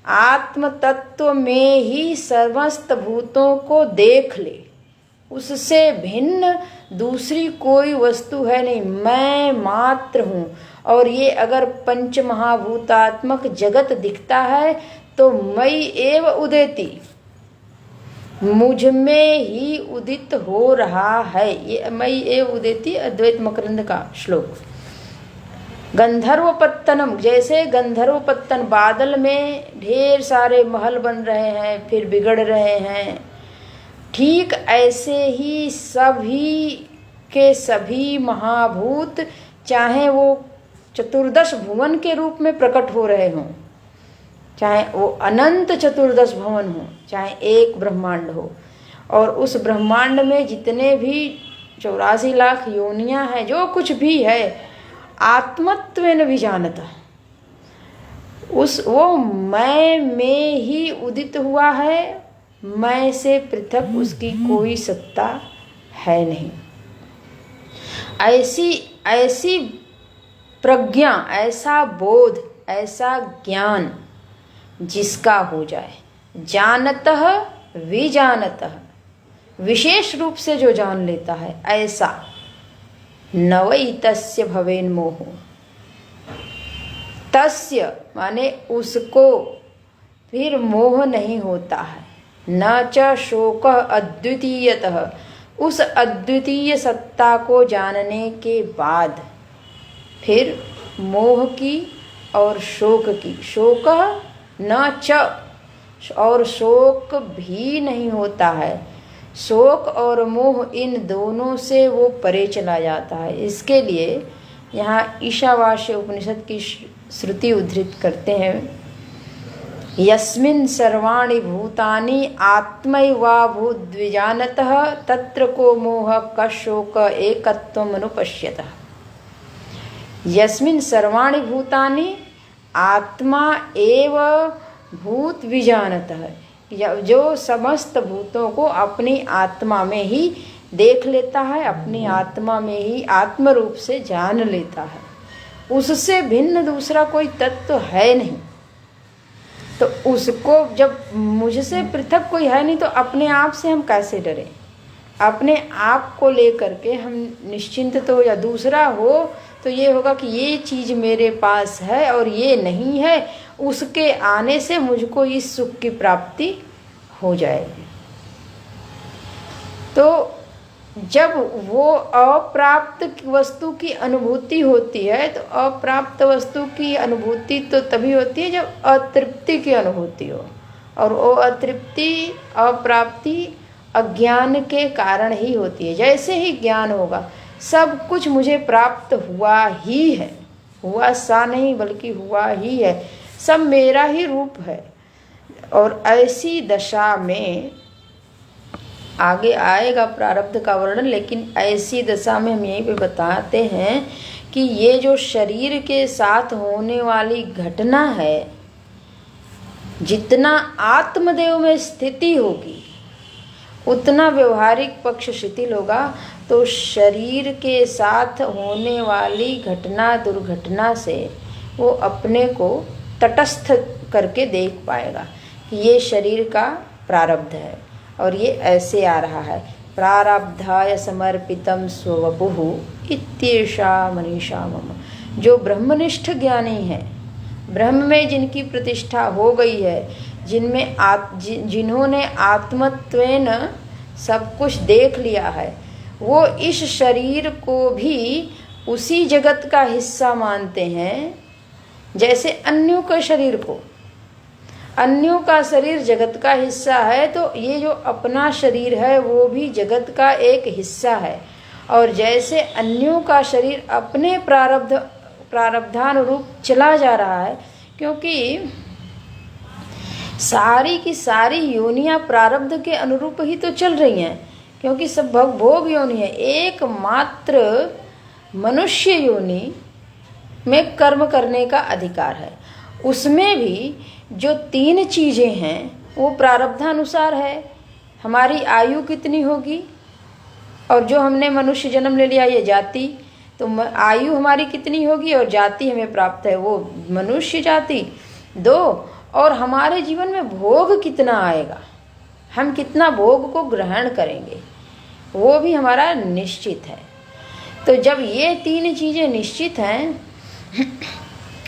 आत्म तत्व में ही समस्त भूतों को देख ले, उससे भिन्न दूसरी कोई वस्तु है नहीं, मैं मात्र हूँ। और ये अगर पंच महाभूतात्मक जगत दिखता है तो मयि एव उदेति, मुझ में ही उदित हो रहा है। ये मयि एव उदेति अद्वैत मकरंद का श्लोक। गंधर्व पत्तनम, जैसे गंधर्व पत्तन, बादल में ढेर सारे महल बन रहे हैं फिर बिगड़ रहे हैं, ठीक ऐसे ही सभी के सभी महाभूत, चाहे वो चतुर्दश भुवन के रूप में प्रकट हो रहे हों, चाहे वो अनंत चतुर्दश भुवन हो, चाहे एक ब्रह्मांड हो, और उस ब्रह्मांड में जितने भी 84 लाख योनियां हैं, जो कुछ भी है, आत्मत्वेन विजानतः, वो मैं में ही उदित हुआ है, मैं से पृथक उसकी कोई सत्ता है नहीं। ऐसी प्रज्ञा, ऐसा बोध, ऐसा ज्ञान जिसका हो जाए, जानतः विजानतः, विशेष रूप से जो जान लेता है, ऐसा न वै तस्य भवेन्मोहो। तस्य माने उसको फिर मोह नहीं होता है, न च शोक अद्वितीयतः, उस अद्वितीय सत्ता को जानने के बाद फिर मोह की और शोक की, शोक न च, और शोक भी नहीं होता है। शोक और मोह इन दोनों से वो परे चला जाता है। इसके लिए यहाँ ईशावास्य उपनिषद की श्रुति उद्धृत करते हैं, यस्मिन् सर्वाणि भूतानि आत्मैवाभूद्विजानतः तत्र को मोह कशोक एकत्वम् अनुपश्यतः। यस्मिन् सर्वाणि भूतानि आत्मा एव भूत विजानतः, जो समस्त भूतों को अपनी आत्मा में ही देख लेता है, अपनी आत्मा में ही आत्म रूप से जान लेता है, उससे भिन्न दूसरा कोई तत्व है नहीं। तो उसको जब मुझसे पृथक कोई है नहीं, तो अपने आप से हम कैसे डरें? अपने आप को लेकर के हम निश्चिंत तो, या दूसरा हो तो ये होगा कि ये चीज़ मेरे पास है और ये नहीं है, उसके आने से मुझको इस सुख की प्राप्ति हो जाएगी। तो जब वो अप्राप्त वस्तु की अनुभूति होती है, तो अप्राप्त वस्तु की अनुभूति तो तभी होती है जब अतृप्ति की अनुभूति हो, और वो अतृप्ति अप्राप्ति अज्ञान के कारण ही होती है। जैसे ही ज्ञान होगा, सब कुछ मुझे प्राप्त हुआ ही है, हुआ सा नहीं बल्कि हुआ ही है, सब मेरा ही रूप है। और ऐसी दशा में आगे आएगा प्रारब्ध का वर्णन, लेकिन ऐसी दशा में हम यहीं पे बताते हैं कि ये जो शरीर के साथ होने वाली घटना है, जितना आत्मदेव में स्थिति होगी उतना व्यवहारिक पक्ष शिथिल होगा। तो शरीर के साथ होने वाली घटना दुर्घटना से वो अपने को तटस्थ करके देख पाएगा कि ये शरीर का प्रारब्ध है और ये ऐसे आ रहा है। प्रारब्धाय समर्पितम स्ववपुः इत्येषा मनीषा मम। जो ब्रह्मनिष्ठ ज्ञानी है, ब्रह्म में जिनकी प्रतिष्ठा हो गई है, जिन्होंने आत्मत्वेन सब कुछ देख लिया है, वो इस शरीर को भी उसी जगत का हिस्सा मानते हैं जैसे अन्यों का शरीर को। अन्यों का शरीर जगत का हिस्सा है, तो ये जो अपना शरीर है वो भी जगत का एक हिस्सा है। और जैसे अन्यों का शरीर अपने प्रारब्धानुरूप चला जा रहा है, क्योंकि सारी की सारी योनियां प्रारब्ध के अनुरूप ही तो चल रही हैं, क्योंकि सब भोग योनि है। एकमात्र मनुष्य योनि में कर्म करने का अधिकार है, उसमें भी जो 3 चीज़ें हैं वो प्रारब्धानुसार है। हमारी आयु कितनी होगी, और जो हमने मनुष्य जन्म ले लिया ये जाति, तो आयु हमारी कितनी होगी और जाति हमें प्राप्त है वो मनुष्य जाति 2। और हमारे जीवन में भोग कितना आएगा, हम कितना भोग को ग्रहण करेंगे, वो भी हमारा निश्चित है। तो जब ये 3 चीज़ें निश्चित हैं,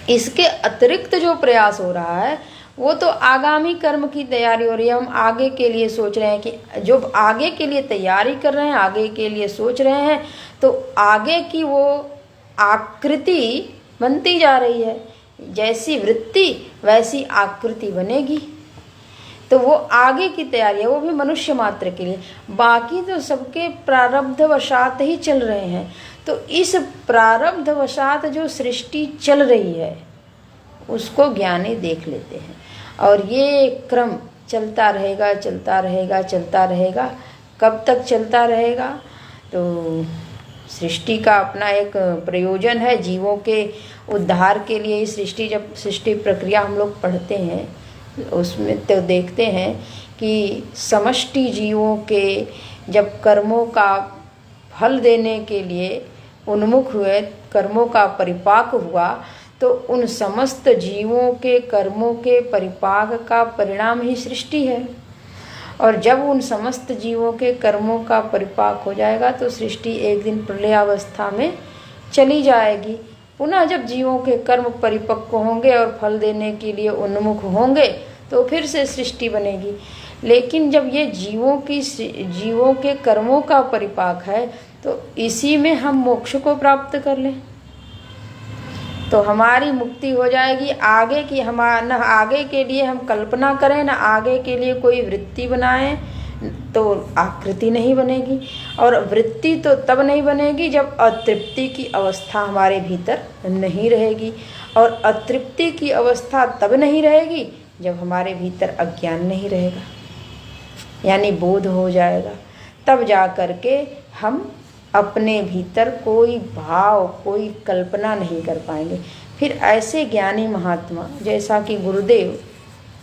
इसके अतिरिक्त जो प्रयास हो रहा है वो तो आगामी कर्म की तैयारी हो रही है। हम आगे के लिए सोच रहे हैं कि जो आगे के लिए तैयारी कर रहे हैं, आगे के लिए सोच रहे हैं, तो आगे की वो आकृति बनती जा रही है। जैसी वृत्ति वैसी आकृति बनेगी, तो वो आगे की तैयारी है, वो भी मनुष्य मात्र के लिए। बाकी तो सबके प्रारब्धवशात ही चल रहे हैं। तो इस प्रारब्धवशात जो सृष्टि चल रही है उसको ज्ञानी देख लेते हैं, और ये क्रम चलता रहेगा चलता रहेगा चलता रहेगा। कब तक चलता रहेगा? तो सृष्टि का अपना एक प्रयोजन है, जीवों के उद्धार के लिए ही सृष्टि, जब सृष्टि प्रक्रिया हम लोग पढ़ते हैं उसमें तो देखते हैं कि समष्टि जीवों के जब कर्मों का फल देने के लिए उन्मुख हुए, कर्मों का परिपाक हुआ, तो उन समस्त जीवों के कर्मों के परिपाक का परिणाम ही सृष्टि है। और जब उन समस्त जीवों के कर्मों का परिपाक हो जाएगा तो सृष्टि एक दिन प्रलयावस्था में चली जाएगी। पुनः जब जीवों के कर्म परिपक्व होंगे और फल देने के लिए उन्मुख होंगे तो फिर से सृष्टि बनेगी। लेकिन जब ये जीवों के कर्मों का परिपाक है तो इसी में हम मोक्ष को प्राप्त कर लें तो हमारी मुक्ति हो जाएगी। आगे की न आगे के लिए हम कल्पना करें, न आगे के लिए कोई वृत्ति बनाएं, तो आकृति नहीं बनेगी। और वृत्ति तो तब नहीं बनेगी जब अतृप्ति की अवस्था हमारे भीतर नहीं रहेगी, और अतृप्ति की अवस्था तब नहीं रहेगी जब हमारे भीतर अज्ञान नहीं रहेगा, यानी बोध हो जाएगा। तब जा कर के हम अपने भीतर कोई भाव, कोई कल्पना नहीं कर पाएंगे। फिर ऐसे ज्ञानी महात्मा, जैसा कि गुरुदेव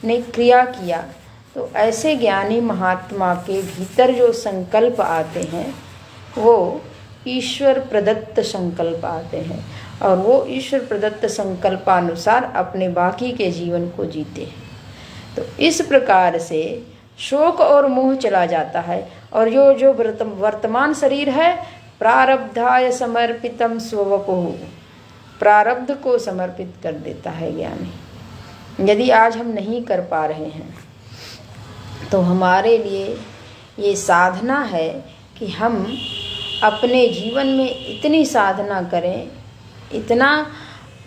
ने क्रिया किया, तो ऐसे ज्ञानी महात्मा के भीतर जो संकल्प आते हैं वो ईश्वर प्रदत्त संकल्प आते हैं, और वो ईश्वर प्रदत्त संकल्पानुसार अपने बाकी के जीवन को जीते हैं। तो इस प्रकार से शोक और मोह चला जाता है, और जो वर्तमान शरीर है प्रारब्धाय समर्पितम स्ववपुः, प्रारब्ध को समर्पित कर देता है ज्ञानी। यदि आज हम नहीं कर पा रहे हैं तो हमारे लिए ये साधना है कि हम अपने जीवन में इतनी साधना करें, इतना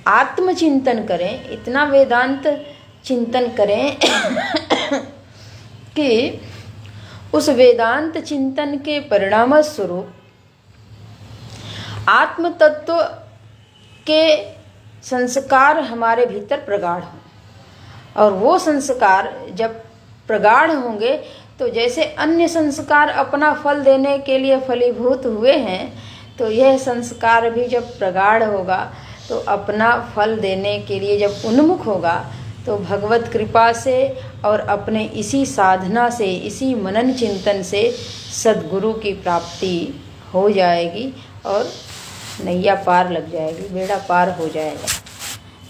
आत्मचिंतन करें, इतना वेदांत चिंतन करें कि उस वेदांत चिंतन के परिणाम स्वरूप आत्म तत्व के संस्कार हमारे भीतर प्रगाढ़ हों। और वो संस्कार जब प्रगाढ़ होंगे तो जैसे अन्य संस्कार अपना फल देने के लिए फलीभूत हुए हैं, तो यह संस्कार भी जब प्रगाढ़ होगा तो अपना फल देने के लिए जब उन्मुख होगा, तो भगवत कृपा से और अपने इसी साधना से, इसी मनन चिंतन से सद्गुरु की प्राप्ति हो जाएगी और नैया पार लग जाएगी, बेड़ा पार हो जाएगा।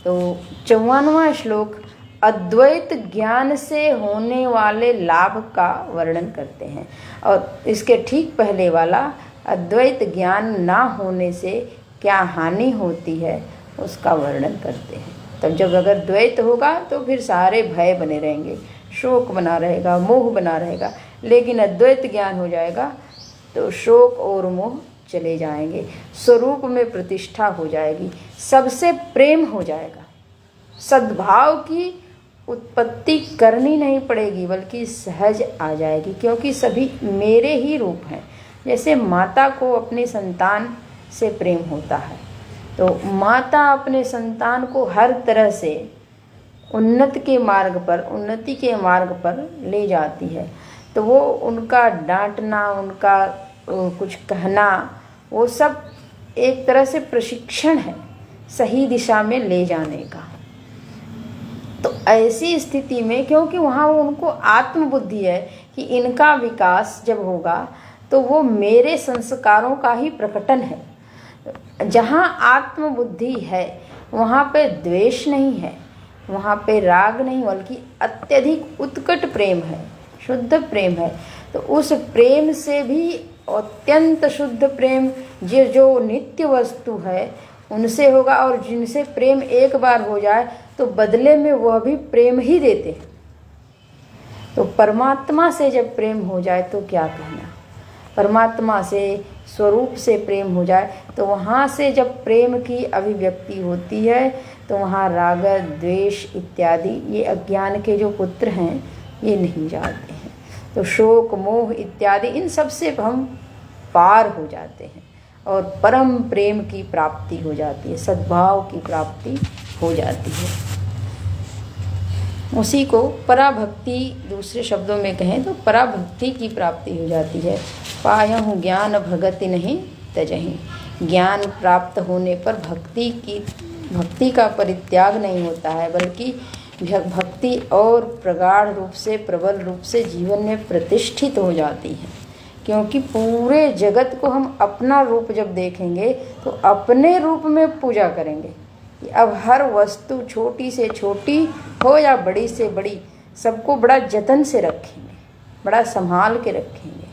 तो 54वां श्लोक अद्वैत ज्ञान से होने वाले लाभ का वर्णन करते हैं, और इसके ठीक पहले वाला अद्वैत ज्ञान ना होने से क्या हानि होती है उसका वर्णन करते हैं। तब जब अगर द्वैत होगा तो फिर सारे भय बने रहेंगे, शोक बना रहेगा, मोह बना रहेगा, लेकिन अद्वैत ज्ञान हो जाएगा तो शोक और मोह चले जाएंगे, स्वरूप में प्रतिष्ठा हो जाएगी, सबसे प्रेम हो जाएगा, सद्भाव की उत्पत्ति करनी नहीं पड़ेगी बल्कि सहज आ जाएगी, क्योंकि सभी मेरे ही रूप हैं। जैसे माता को अपने संतान से प्रेम होता है, तो माता अपने संतान को हर तरह से उन्नति के मार्ग पर ले जाती है, तो वो उनका डांटना, उनका कुछ कहना, वो सब एक तरह से प्रशिक्षण है सही दिशा में ले जाने का। तो ऐसी स्थिति में, क्योंकि वहाँ वो उनको आत्मबुद्धि है कि इनका विकास जब होगा तो वो मेरे संस्कारों का ही प्रकटन है। जहाँ आत्मबुद्धि है वहाँ पे द्वेष नहीं है, वहाँ पे राग नहीं, बल्कि अत्यधिक उत्कट प्रेम है, शुद्ध प्रेम है। तो उस प्रेम से भी अत्यंत शुद्ध प्रेम जो नित्य वस्तु है उनसे होगा, और जिनसे प्रेम एक बार हो जाए तो बदले में वह भी प्रेम ही देते हैं। तो परमात्मा से जब प्रेम हो जाए तो क्या कहना, परमात्मा से, स्वरूप से प्रेम हो जाए तो वहाँ से जब प्रेम की अभिव्यक्ति होती है तो वहाँ राग, द्वेष इत्यादि ये अज्ञान के जो पुत्र हैं ये नहीं जाते हैं। तो शोक, मोह इत्यादि इन सब से हम पार हो जाते हैं और परम प्रेम की प्राप्ति हो जाती है, सद्भाव की प्राप्ति हो जाती है। उसी को पराभक्ति, दूसरे शब्दों में कहें तो पराभक्ति की प्राप्ति हो जाती है। पायहु ज्ञान भगति नहीं तजहि, ज्ञान प्राप्त होने पर भक्ति का परित्याग नहीं होता है, बल्कि भक्ति और प्रगाढ़ रूप से, प्रबल रूप से जीवन में प्रतिष्ठित हो जाती है। क्योंकि पूरे जगत को हम अपना रूप जब देखेंगे तो अपने रूप में पूजा करेंगे। अब हर वस्तु छोटी से छोटी हो या बड़ी से बड़ी, सबको बड़ा जतन से रखेंगे, बड़ा संभाल के रखेंगे,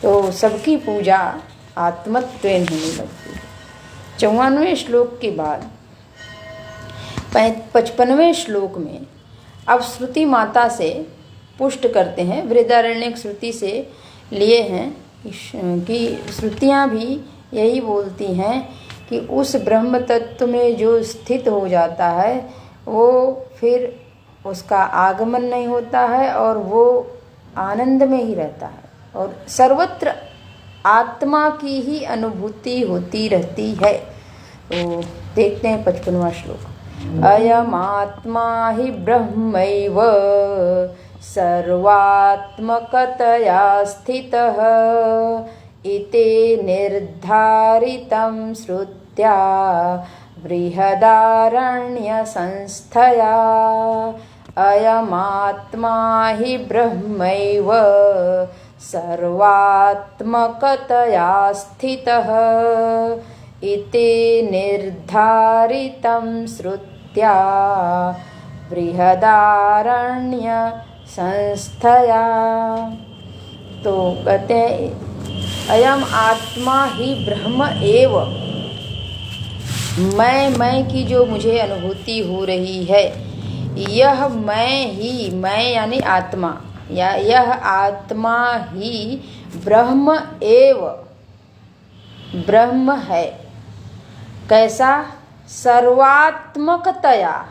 तो सबकी पूजा आत्मत्वेन होने लगती है। 54वें श्लोक के बाद 55वें श्लोक में अब श्रुति माता से पुष्ट करते हैं, बृहदारण्यक श्रुति से लिए हैं कि श्रुतियाँ भी यही बोलती हैं कि उस ब्रह्म तत्व में जो स्थित हो जाता है वो फिर उसका आगमन नहीं होता है और वो आनंद में ही रहता है और सर्वत्र आत्मा की ही अनुभूति होती रहती है। तो देखते हैं 55वां श्लोक। अयमात्मा हि ब्रह्मैव सर्वात्मकतया स्थितः इति निर्धारितं श्रुत्या बृहदारण्यसंस्थया। अयमात्मा हि ब्रह्मैव सर्वात्मकतया स्थितः इति निर्धारितं श्रुत्या बृहदारण्यसंस्थया। तो कहते हैं अयम आत्मा ही ब्रह्म एव, मैं की जो मुझे अनुभूति हो रही है, यह मैं ही, मैं यानी आत्मा, या यह आत्मा ही ब्रह्म एव ब्रह्म है। कैसा? सर्वात्मकतया,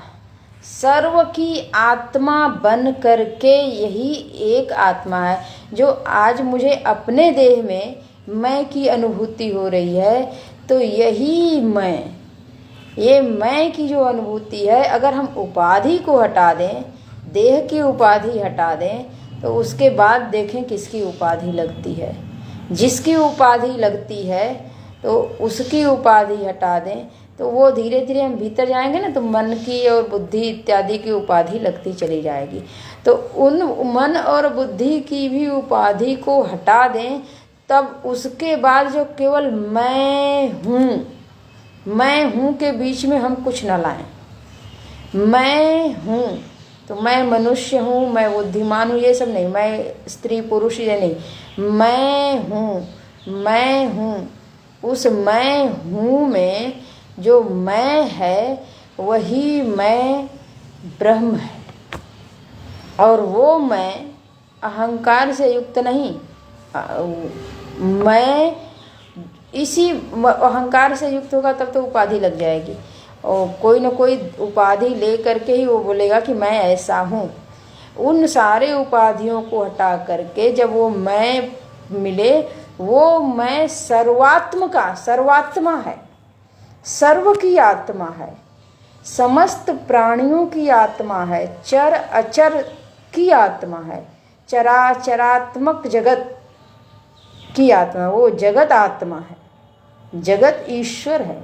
सर्व की आत्मा बन करके यही एक आत्मा है। जो आज मुझे अपने देह में मैं की अनुभूति हो रही है, तो यही मैं, ये मैं की जो अनुभूति है, अगर हम उपाधि को हटा दें, देह की उपाधि हटा दें, तो उसके बाद देखें किसकी उपाधि लगती है। जिसकी उपाधि लगती है तो उसकी उपाधि हटा दें, तो वो धीरे धीरे हम भीतर जाएंगे ना, तो मन की और बुद्धि इत्यादि की उपाधि लगती चली जाएगी। तो उन मन और बुद्धि की भी उपाधि को हटा दें, तब उसके बाद जो केवल मैं हूँ के बीच में हम कुछ न लाएं। मैं हूँ तो मैं मनुष्य हूँ, मैं बुद्धिमान हूँ, ये सब नहीं, मैं स्त्री पुरुष ये नहीं, मैं हूँ। उस मैं हूँ में जो मैं है वही मैं ब्रह्म है। और वो मैं अहंकार से युक्त नहीं, मैं इसी अहंकार से युक्त होगा तब तो उपाधि लग जाएगी, और कोई न कोई उपाधि ले करके ही वो बोलेगा कि मैं ऐसा हूँ। उन सारे उपाधियों को हटा करके जब वो मैं मिले, वो मैं सर्वात्मा है, सर्व की आत्मा है, समस्त प्राणियों की आत्मा है, चर अचर की आत्मा है, चराचरात्मक जगत की आत्मा, वो जगत आत्मा है, जगत ईश्वर है।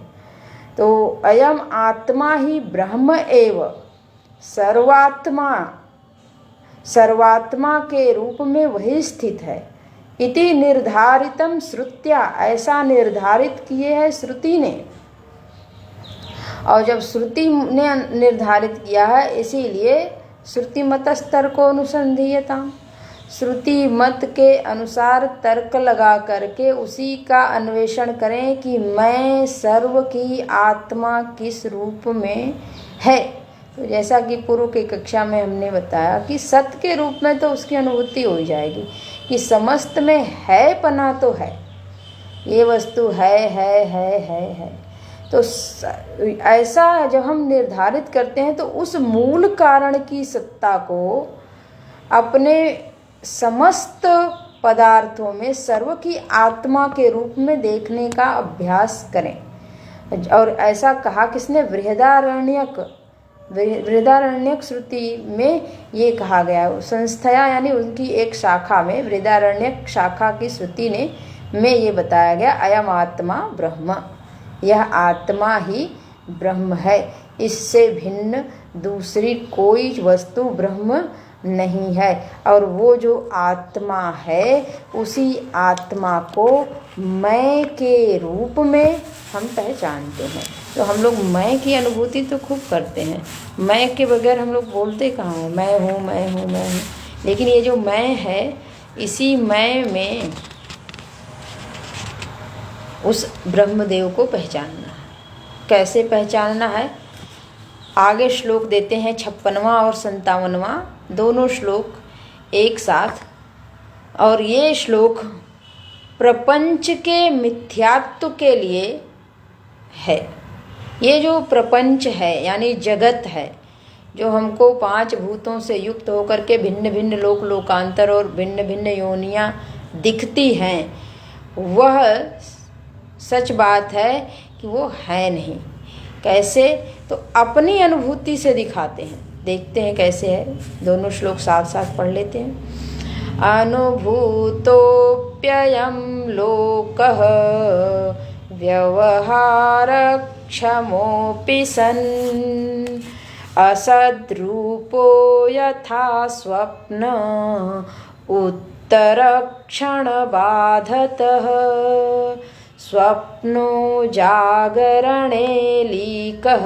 तो अयम आत्मा ही ब्रह्म एव सर्वात्मा के रूप में वही स्थित है। इति निर्धारितम श्रुत्या, ऐसा निर्धारित किए है श्रुति ने। और जब श्रुति ने निर्धारित किया है, इसीलिए श्रुति मतस्तर्को अनुसंधीयता, श्रुति मत के अनुसार तर्क लगा करके उसी का अन्वेषण करें कि मैं सर्व की आत्मा किस रूप में है। तो जैसा कि पूर्व की कक्षा में हमने बताया कि सत्य के रूप में तो उसकी अनुभूति हो जाएगी कि समस्त में है पना तो है, ये वस्तु है। तो ऐसा जब हम निर्धारित करते हैं तो उस मूल कारण की सत्ता को अपने समस्त पदार्थों में सर्व की आत्मा के रूप में देखने का अभ्यास करें। और ऐसा कहा किसने? बृहदारण्यक श्रुति में ये कहा गया, संस्थया यानी उनकी एक शाखा में, बृहदारण्यक शाखा की श्रुति में ये बताया गया, अयम आत्मा ब्रह्म, यह आत्मा ही ब्रह्म है, इससे भिन्न दूसरी कोई वस्तु ब्रह्म नहीं है। और वो जो आत्मा है, उसी आत्मा को मैं के रूप में हम पहचानते हैं। तो हम लोग मैं की अनुभूति तो खूब करते हैं, मैं के बगैर हम लोग बोलते कहाँ हैं, मैं हूँ। लेकिन ये जो मैं है, इसी मैं में उस ब्रह्मदेव को पहचानना है। कैसे पहचानना है? आगे श्लोक देते हैं 56वां और 57वां, दोनों श्लोक एक साथ। और ये श्लोक प्रपंच के मिथ्यात्व के लिए है। ये जो प्रपंच है यानी जगत है, जो हमको 5 भूतों से युक्त होकर के भिन्न भिन्न लोकांतर और भिन्न भिन्न योनियां दिखती हैं, वह सच बात है कि वो है नहीं। कैसे? तो अपनी अनुभूति से दिखाते हैं। देखते हैं कैसे है, दोनों श्लोक साथ साथ पढ़ लेते हैं। अनुभूतोऽप्ययं लोकः व्यवहारक्षमोऽपि सन् असद्रूपो यथा स्वप्न उत्तरक्षणबाधतः स्वप्नो जागरणे लीकः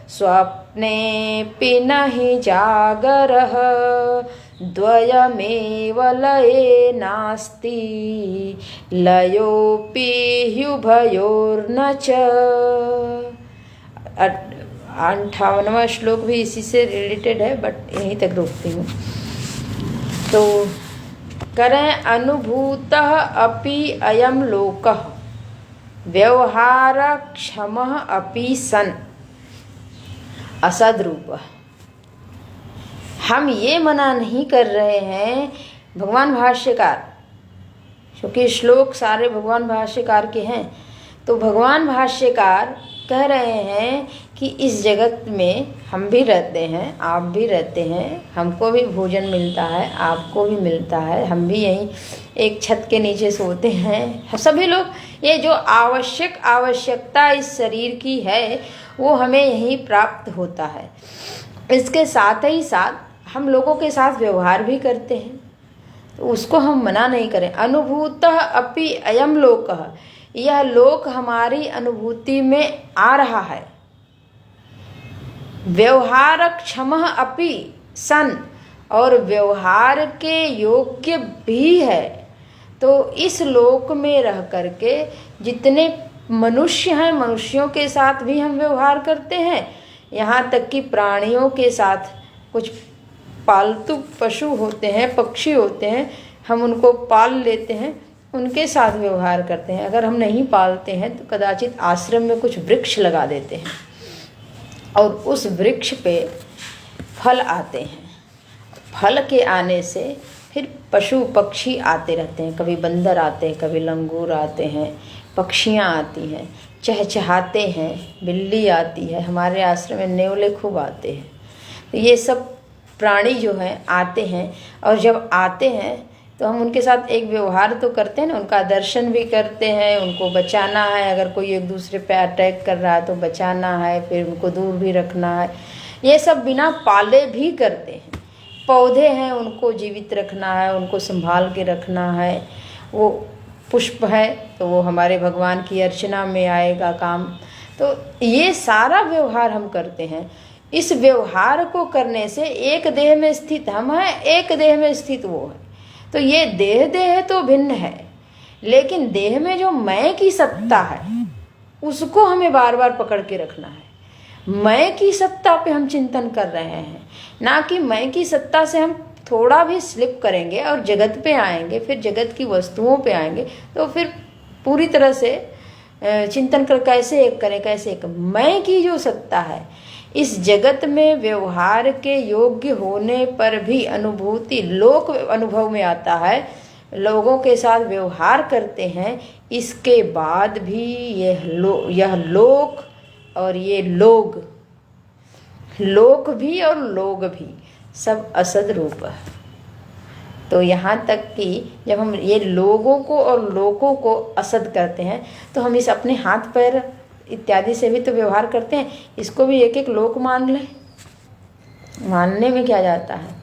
स्वप्नेऽपि नहि जागरः द्वयमेव लये नास्ति लयोऽपि ह्युभयोर्न च। 58वां श्लोक भी इसी से रिलेटेड है, बट यहीं तक रोकती हूँ। तो करें अनुभूतः अपि अयम लोकः व्यवहारक्षमः अपि सन असद्रूपः। हम ये मना नहीं कर रहे हैं, भगवान भाष्यकार, क्योंकि श्लोक सारे भगवान भाष्यकार के हैं, तो भगवान भाष्यकार कह रहे हैं कि इस जगत में हम भी रहते हैं, आप भी रहते हैं, हमको भी भोजन मिलता है, आपको भी मिलता है, हम भी यहीं एक छत के नीचे सोते हैं, सभी लोग। ये जो आवश्यकता इस शरीर की है वो हमें यहीं प्राप्त होता है। इसके साथ ही साथ हम लोगों के साथ व्यवहार भी करते हैं, तो उसको हम मना नहीं करें। अनुभूतः अपि अयम लोकः, यह लोक हमारी अनुभूति में आ रहा है। व्यवहारक्षमः अपि सन, और व्यवहार के योग्य भी है। तो इस लोक में रह करके जितने मनुष्य हैं, मनुष्यों के साथ भी हम व्यवहार करते हैं, यहाँ तक कि प्राणियों के साथ, कुछ पालतू पशु होते हैं, पक्षी होते हैं, हम उनको पाल लेते हैं, उनके साथ व्यवहार करते हैं। अगर हम नहीं पालते हैं तो कदाचित आश्रम में कुछ वृक्ष लगा देते हैं और उस वृक्ष पे फल आते हैं। फल के आने से फिर पशु पक्षी आते रहते हैं, कभी बंदर आते हैं, कभी लंगूर आते हैं, पक्षियाँ आती हैं, चहचहाते हैं, बिल्ली आती है, हमारे आश्रम में नेवले खूब आते हैं। तो ये सब प्राणी जो हैं आते हैं, और जब आते हैं तो हम उनके साथ एक व्यवहार तो करते हैं ना, उनका दर्शन भी करते हैं, उनको बचाना है, अगर कोई एक दूसरे पे अटैक कर रहा है तो बचाना है, फिर उनको दूर भी रखना है। ये सब बिना पाले भी करते हैं। पौधे हैं, उनको जीवित रखना है, उनको संभाल के रखना है। वो पुष्प है तो वो हमारे भगवान की अर्चना में आएगा काम। तो ये सारा व्यवहार हम करते हैं। इस व्यवहार को करने से एक देह में स्थित हम हैं, एक देह में स्थित वो है। तो ये देह तो भिन्न है, लेकिन देह में जो मैं की सत्ता है उसको हमें बार बार पकड़ के रखना है। मैं की सत्ता पे हम चिंतन कर रहे हैं, ना कि मैं की सत्ता से हम थोड़ा भी स्लिप करेंगे और जगत पे आएंगे, फिर जगत की वस्तुओं पे आएंगे, तो फिर पूरी तरह से चिंतन कर कैसे एक करें, कैसे एक। मैं की जो सत्ता है इस जगत में व्यवहार के योग्य होने पर भी अनुभूति लोक अनुभव में आता है, लोगों के साथ व्यवहार करते हैं, इसके बाद भी यह लोक और ये लोग, लोक भी और लोग भी सब असद रूप है। तो यहाँ तक कि जब हम ये लोगों को और लोकों को असद करते हैं तो हम इस अपने हाथ पैर इत्यादि से भी तो व्यवहार करते हैं, इसको भी एक एक लोक मान लें। मानने में क्या जाता है,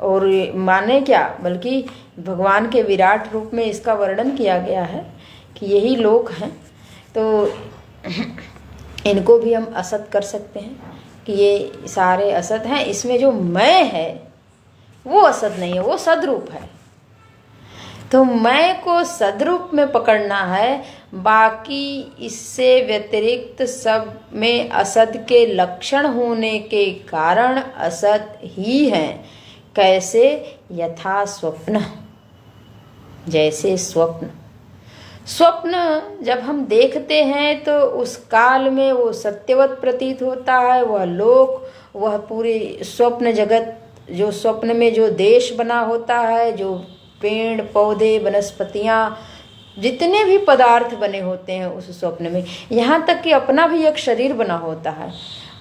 और माने क्या, बल्कि भगवान के विराट रूप में इसका वर्णन किया गया है कि यही लोक हैं। तो इनको भी हम असत कर सकते हैं कि ये सारे असत हैं, इसमें जो मैं है वो असत नहीं है, वो सदरूप है। तो मैं को सदरूप में पकड़ना है, बाकी इससे व्यतिरिक्त सब में असत के लक्षण होने के कारण असत ही हैं। कैसे? यथा स्वप्न, जैसे स्वप्न। स्वप्न जब हम देखते हैं तो उस काल में वो सत्यवत प्रतीत होता है, वह लोक, वह पूरी स्वप्न जगत, जो स्वप्न में जो देश बना होता है, जो पेड़ पौधे वनस्पतियाँ, जितने भी पदार्थ बने होते हैं उस स्वप्न में, यहाँ तक कि अपना भी एक शरीर बना होता है,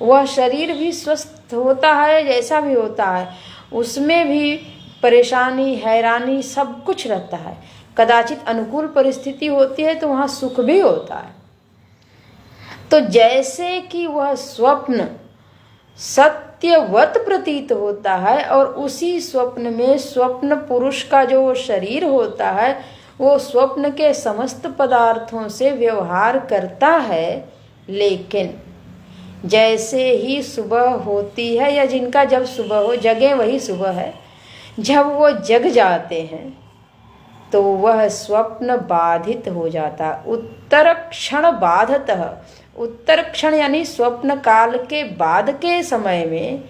वह शरीर भी स्वस्थ होता है, जैसा भी होता है उसमें भी परेशानी हैरानी सब कुछ रहता है। कदाचित अनुकूल परिस्थिति होती है तो वहाँ सुख भी होता है। तो जैसे कि वह स्वप्न सत्यवत प्रतीत होता है और उसी स्वप्न में स्वप्न पुरुष का जो शरीर होता है वो स्वप्न के समस्त पदार्थों से व्यवहार करता है, लेकिन जैसे ही सुबह होती है या जिनका जब सुबह हो, जगे वही सुबह है, जब वो जग जाते हैं तो वह स्वप्न बाधित हो जाता। उत्तर क्षण बाधतः, उत्तर क्षण यानी स्वप्न काल के बाद के समय में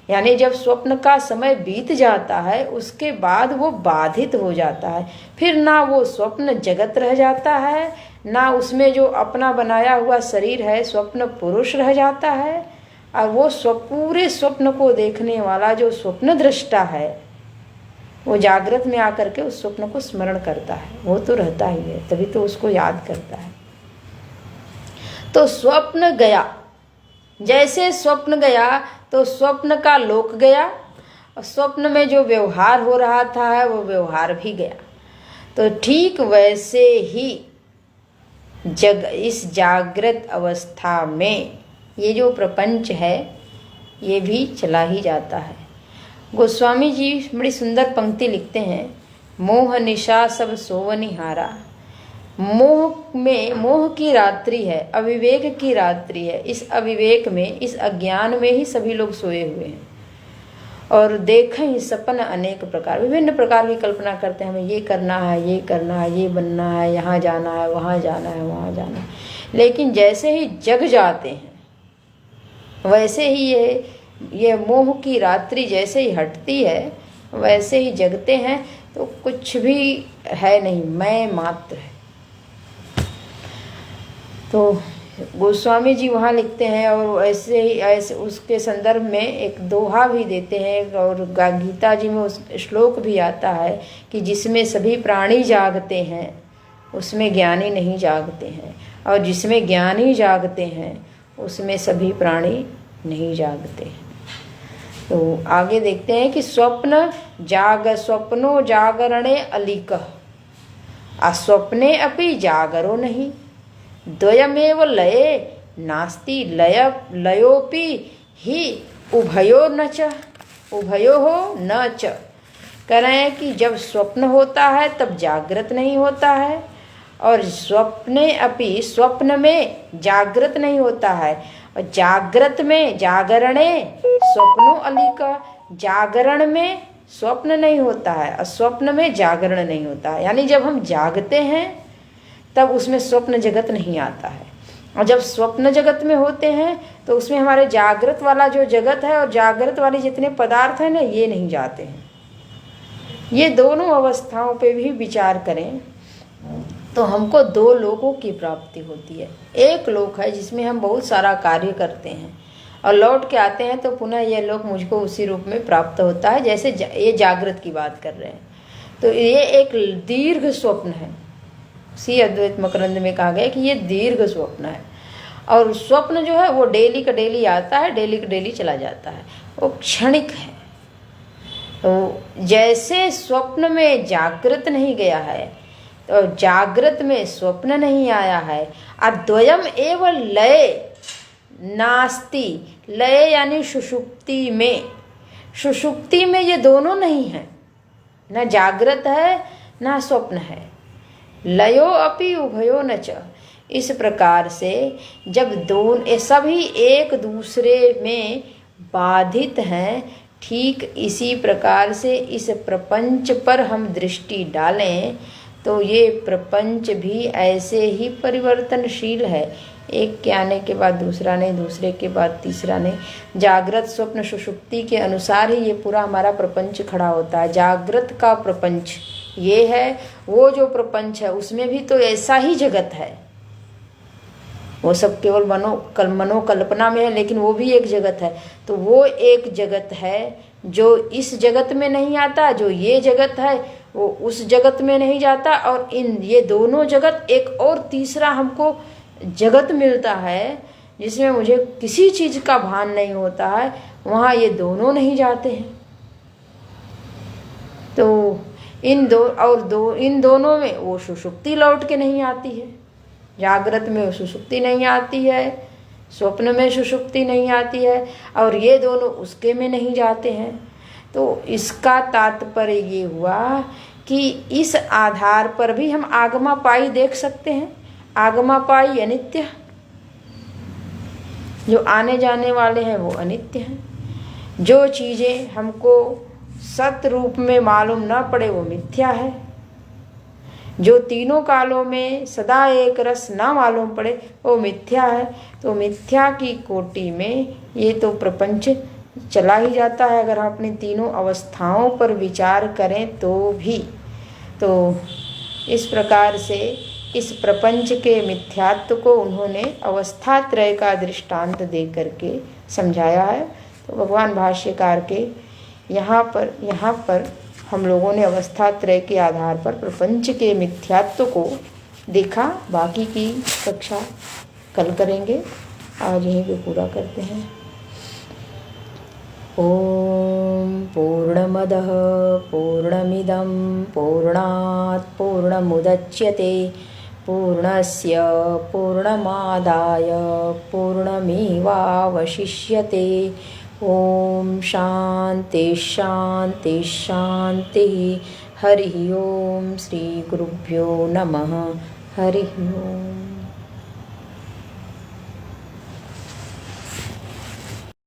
यानी जब स्वप्न का समय बीत जाता है उसके बाद वो बाधित हो जाता है, फिर ना वो स्वप्न जगत रह जाता है, ना उसमें जो अपना बनाया हुआ शरीर है स्वप्न पुरुष रह जाता है, और वो पूरे स्वप्न को देखने वाला जो स्वप्न दृष्टा है वो जागृत में आकर के उस स्वप्न को स्मरण करता है, वो तो रहता ही है, तभी तो उसको याद करता है। तो स्वप्न गया, जैसे स्वप्न गया तो स्वप्न का लोक गया, और स्वप्न में जो व्यवहार हो रहा था वो व्यवहार भी गया। तो ठीक वैसे ही इस जागृत अवस्था में ये जो प्रपंच है ये भी चला ही जाता है। गोस्वामी जी बड़ी सुंदर पंक्ति लिखते हैं, मोह निशा सब सोवनिहारा। मोह की रात्रि है, अविवेक की रात्रि है। इस अविवेक में, इस अज्ञान में ही सभी लोग सोए हुए हैं और देखें सपन अनेक प्रकार, विभिन्न प्रकार की कल्पना करते हैं, हमें ये करना है, ये करना है, ये बनना है, यहाँ जाना है, वहाँ जाना है, वहाँ जाना है। लेकिन जैसे ही जग जाते हैं वैसे ही ये मोह की रात्रि जैसे ही हटती है वैसे ही जगते हैं, तो कुछ भी है नहीं, मैं मात्र है। तो गोस्वामी जी वहाँ लिखते हैं, और ऐसे ही ऐसे उसके संदर्भ में एक दोहा भी देते हैं, और गीता जी में उस श्लोक भी आता है कि जिसमें सभी प्राणी जागते हैं उसमें ज्ञानी नहीं जागते हैं, और जिसमें ज्ञानी जागते हैं उसमें सभी प्राणी नहीं जागते हैं। तो आगे देखते हैं कि स्वप्नो जागरणे अलिकः अस्वप्ने अपि जागरो नहीं, द्वयमेव लये नास्ति लयोपि ही उभयो न च, उभयो हो न च। कह रहे हैं कि जब स्वप्न होता है तब जागृत नहीं होता है, और स्वप्ने अपि स्वप्न में जागृत नहीं होता है, और जागृत में जागरणे स्वप्नो अलिका, जागरण में स्वप्न नहीं होता है और स्वप्न में जागरण नहीं होता है। यानी जब हम जागते हैं तब उसमें स्वप्न जगत नहीं आता है, और जब स्वप्न जगत में होते हैं तो उसमें हमारे जागृत वाला जो जगत है और जागृत वाले जितने पदार्थ हैं ना ये नहीं जाते हैं। ये दोनों अवस्थाओं पे भी विचार करें तो हमको दो लोकों की प्राप्ति होती है। एक लोक है जिसमें हम बहुत सारा कार्य करते हैं और लौट के आते हैं, तो पुनः यह लोक मुझको उसी रूप में प्राप्त होता है, जैसे ये जागृत की बात कर रहे हैं। तो ये एक दीर्घ स्वप्न है। सी अद्वैत मकरंद में कहा गया कि ये दीर्घ स्वप्न है, और स्वप्न जो है वो डेली का डेली आता है, डेली का डेली चला जाता है, वो क्षणिक है। तो जैसे स्वप्न में जागृत नहीं गया है तो जागृत में स्वप्न नहीं आया है, अद्वयम एवं लय नास्ति, लय यानी सुषुप्ति में, सुषुप्ति में ये दोनों नहीं है, न जागृत है न स्वप्न है। लयो अपि उभयो न च। इस प्रकार से जब दोनों सभी एक दूसरे में बाधित हैं, ठीक इसी प्रकार से इस प्रपंच पर हम दृष्टि डालें तो ये प्रपंच भी ऐसे ही परिवर्तनशील है। एक के आने के बाद दूसरा नहीं, दूसरे के बाद तीसरा नहीं। जागृत स्वप्न सुषुप्ति के अनुसार ही ये पूरा हमारा प्रपंच खड़ा होता है। जागृत का प्रपंच ये है, वो जो प्रपंच है उसमें भी तो ऐसा ही जगत है, वो सब केवल मनोकल्पना में है, लेकिन वो भी एक जगत है। तो वो एक जगत है जो इस जगत में नहीं आता, जो ये जगत है वो उस जगत में नहीं जाता, और ये दोनों जगत, एक और तीसरा हमको जगत मिलता है जिसमें मुझे किसी चीज का भान नहीं होता है, वहाँ ये दोनों नहीं जाते हैं। तो इन दोनों में वो सुषुप्ति लौट के नहीं आती है। जागृत में सुषुप्ति नहीं आती है, स्वप्न में सुषुप्ति नहीं आती है, और ये दोनों उसके में नहीं जाते हैं। तो इसका तात्पर्य ये हुआ कि इस आधार पर भी हम आगमापाई देख सकते हैं। आगमापाई अनित्य, जो आने जाने वाले हैं वो अनित्य हैं। जो चीज़ें हमको सत्य रूप में मालूम न पड़े वो मिथ्या है। जो तीनों कालों में सदा एक रस ना मालूम पड़े वो मिथ्या है। तो मिथ्या की कोटि में ये तो प्रपंच चला ही जाता है अगर हम अपनी तीनों अवस्थाओं पर विचार करें तो भी। तो इस प्रकार से इस प्रपंच के मिथ्यात्व को उन्होंने अवस्थात्रय का दृष्टांत दे करके समझाया है। तो भगवान भाष्यकार के यहाँ पर हम लोगों ने अवस्थात्रय के आधार पर प्रपंच के मिथ्यात्व को देखा। बाकी की कक्षा कल करेंगे, आज यहीं पे पूरा करते हैं। ओम पूर्णमदः पूर्णमिदं पूर्णात् पूर्णमुदच्यते पूर्णस्य पूर्णमादाय पूर्णमेवावशिष्यते। ओम शांति शांति शांति। हरि ओम। श्री गुरुभ्यो नमः। हरि ओम।